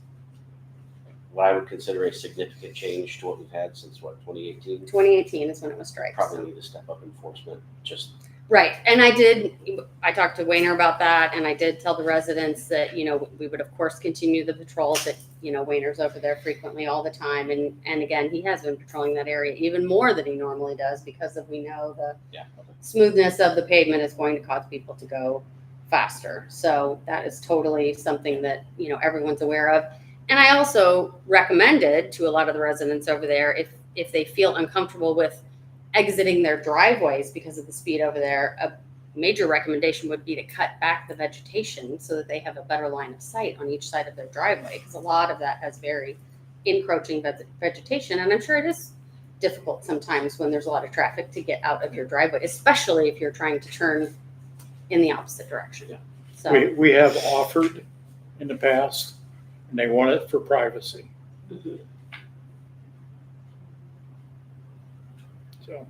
what I would consider a significant change to what we've had since 2018. 2018 is when it was striped. Probably need to step up enforcement. Right. And I talked to Wayner about that, and I did tell the residents that, we would of course continue the patrols that, Wayner's over there frequently all the time. And again, he has been patrolling that area even more than he normally does because we know the smoothness of the pavement is going to cause people to go faster. So that is totally something that, everyone's aware of. And I also recommended to a lot of the residents over there, if they feel uncomfortable with exiting their driveways because of the speed over there, a major recommendation would be to cut back the vegetation so that they have a better line of sight on each side of their driveway, because a lot of that has very encroaching vegetation. And I'm sure it is difficult sometimes when there's a lot of traffic to get out of your driveway, especially if you're trying to turn in the opposite direction. Yeah. So We have offered in the past, and they want it for privacy. mhm. So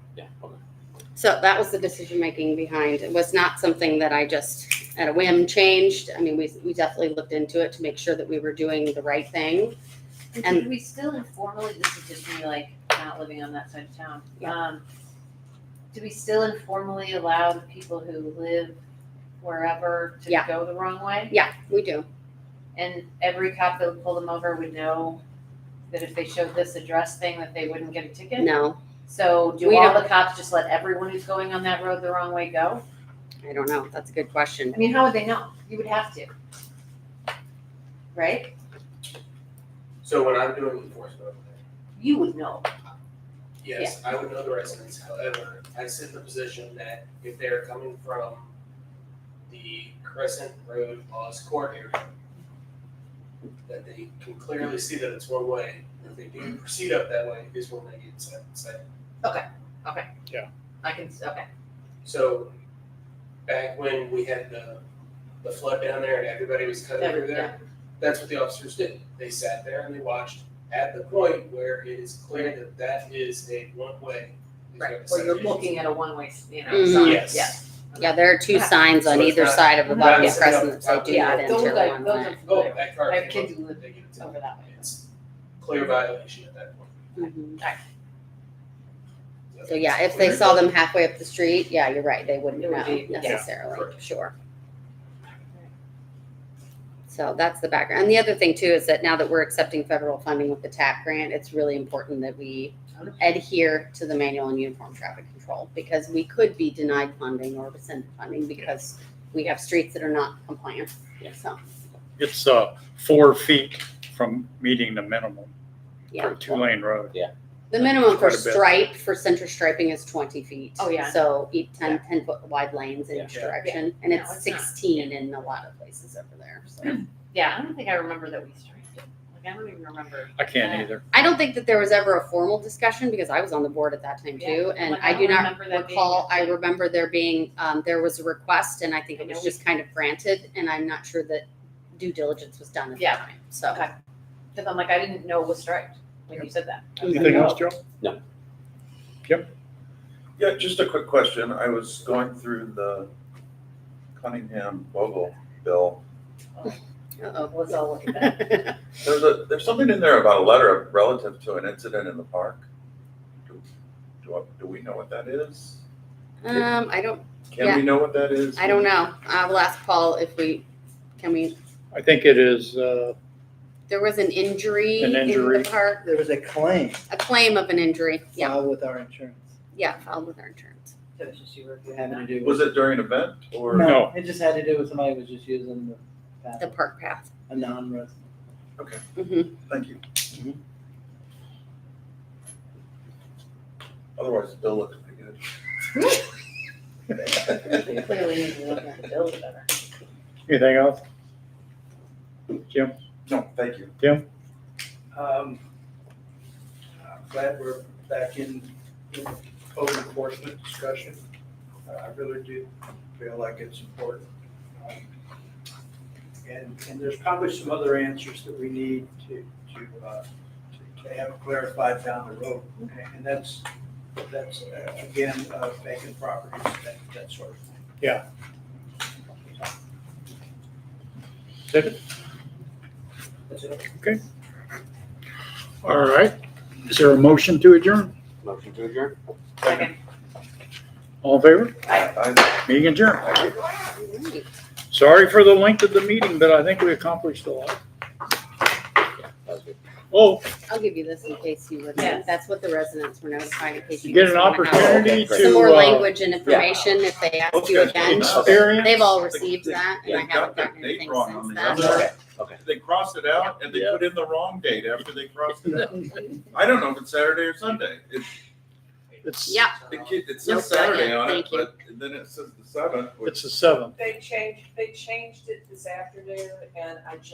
So that was the decision making behind. It was not something that I just at a whim changed. I mean, we definitely looked into it to make sure that we were doing the right thing. And do we still informally, this is just me like not living on that side of town. Yeah. Do we still informally allow the people who live wherever to Yeah. go the wrong way? Yeah, we do. And every cop that would pull them over would know that if they showed this address thing that they wouldn't get a ticket? No, So do We all don't- the cops just let everyone who's going on that road the wrong way go? I don't know. That's a good question. I mean, how would they know? You would have to. Right? So when I'm doing enforcement over there, You would know. yes, I would know the residents. However, I sit in the position that if they're coming from the Crescent Road Laws Court area, that they can clearly see that it's one way. If they do proceed up that way, is when they get cited. I can, okay. So back when we had the flood down there and everybody was cutting through there, that's what the officers did. They sat there and they watched at the point where it is clear that that is a one-way. Right, where you're looking at a one-way, Mhm. sign, Yes. yes. Yeah, there are two signs on So it's either not- side of the Mhm. Bucking not Crescent that say do Yeah, not those enter are- one those way. are Oh, clear. that car. I have kids who live They get it. over that way. It's clear violation at that point. Mhm. So yeah, if they saw them halfway up the street, yeah, you're right, they wouldn't It would know be- yeah. necessarily, Correct. sure. So that's the background. And the other thing too is that now that we're accepting federal funding with the TAP grant, it's really important that we adhere to the manual and uniform traffic control, because we could be denied funding or rescinded funding because we have streets that are not compliant. So, it's 4 feet from meeting the minimum yeah. for a 2-lane road. The minimum for Quite a bit. stripe, for center striping is 20 feet. Oh, yeah. So 10 foot wide lanes in each Yeah. direction. And No, it's it's not. 16 in a lot of places over there. So Yeah, I don't think I remember that we striped it. Like, I don't even remember. I can't either. I don't think that there was ever a formal discussion because I was on the board at that time too. Yeah. And Like, I I do don't not remember that being recall, a I thing. remember there being, there was a request and I think it I was know just kind of granted and I'm not sure that due diligence was done at the Yeah. time. So. Okay. Because I'm like, I didn't know it was striped when you said that. I was like, Anything oh. else, Joe? Yeah, just a quick question. I was going through the Cunningham Bogle bill. Uh-oh. Let's all look at that. There's something in there about a letter relative to an incident in the park. Do we know what that is? I don't Can we know what that is? know. I will ask Paul if can we, I think it is, there was an injury An in injury. the park, There was a claim a claim of an injury. Yeah, filed with our insurance. filed with our insurance. So it's just you reviewing Having to that. do Was with. it during an event or? No, it just had to do with somebody who was just using the The bathroom, park path. a non-resident. Mm-hmm. Thank you. Otherwise, the bill looks pretty good. We clearly need to look at the bills better. anything else? Jim? No, thank you. I'm glad we're back in code enforcement discussion. I really do feel like it's important. And there's probably some other answers that we need to have clarified down the road. And that's again, vacant properties, that sort of thing. Yeah. Second? That's it. Okay. All right. Is there a motion to adjourn? Motion to adjourn? Second. All in favor? I- Meeting adjourned. Right. Sorry for the length of the meeting, but I think we accomplished a lot. That was good. Oh, I'll give you this in case you would. Yes. That's what the residents were notified in case you get just an wanna have opportunity Okay, some more to, language and information if they ask you Okay. again. experience. They've all received that, and I They got haven't the gotten date anything wrong on since the that. other. Okay. They crossed it out and they Yeah. put in the wrong date after they crossed it out. I don't know if it's Saturday or Sunday. It's, Yeah, It Nope, says Saturday not yet. on it, Thank you. but then it says the 7th, which it's the 7th. They changed it this afternoon, and I just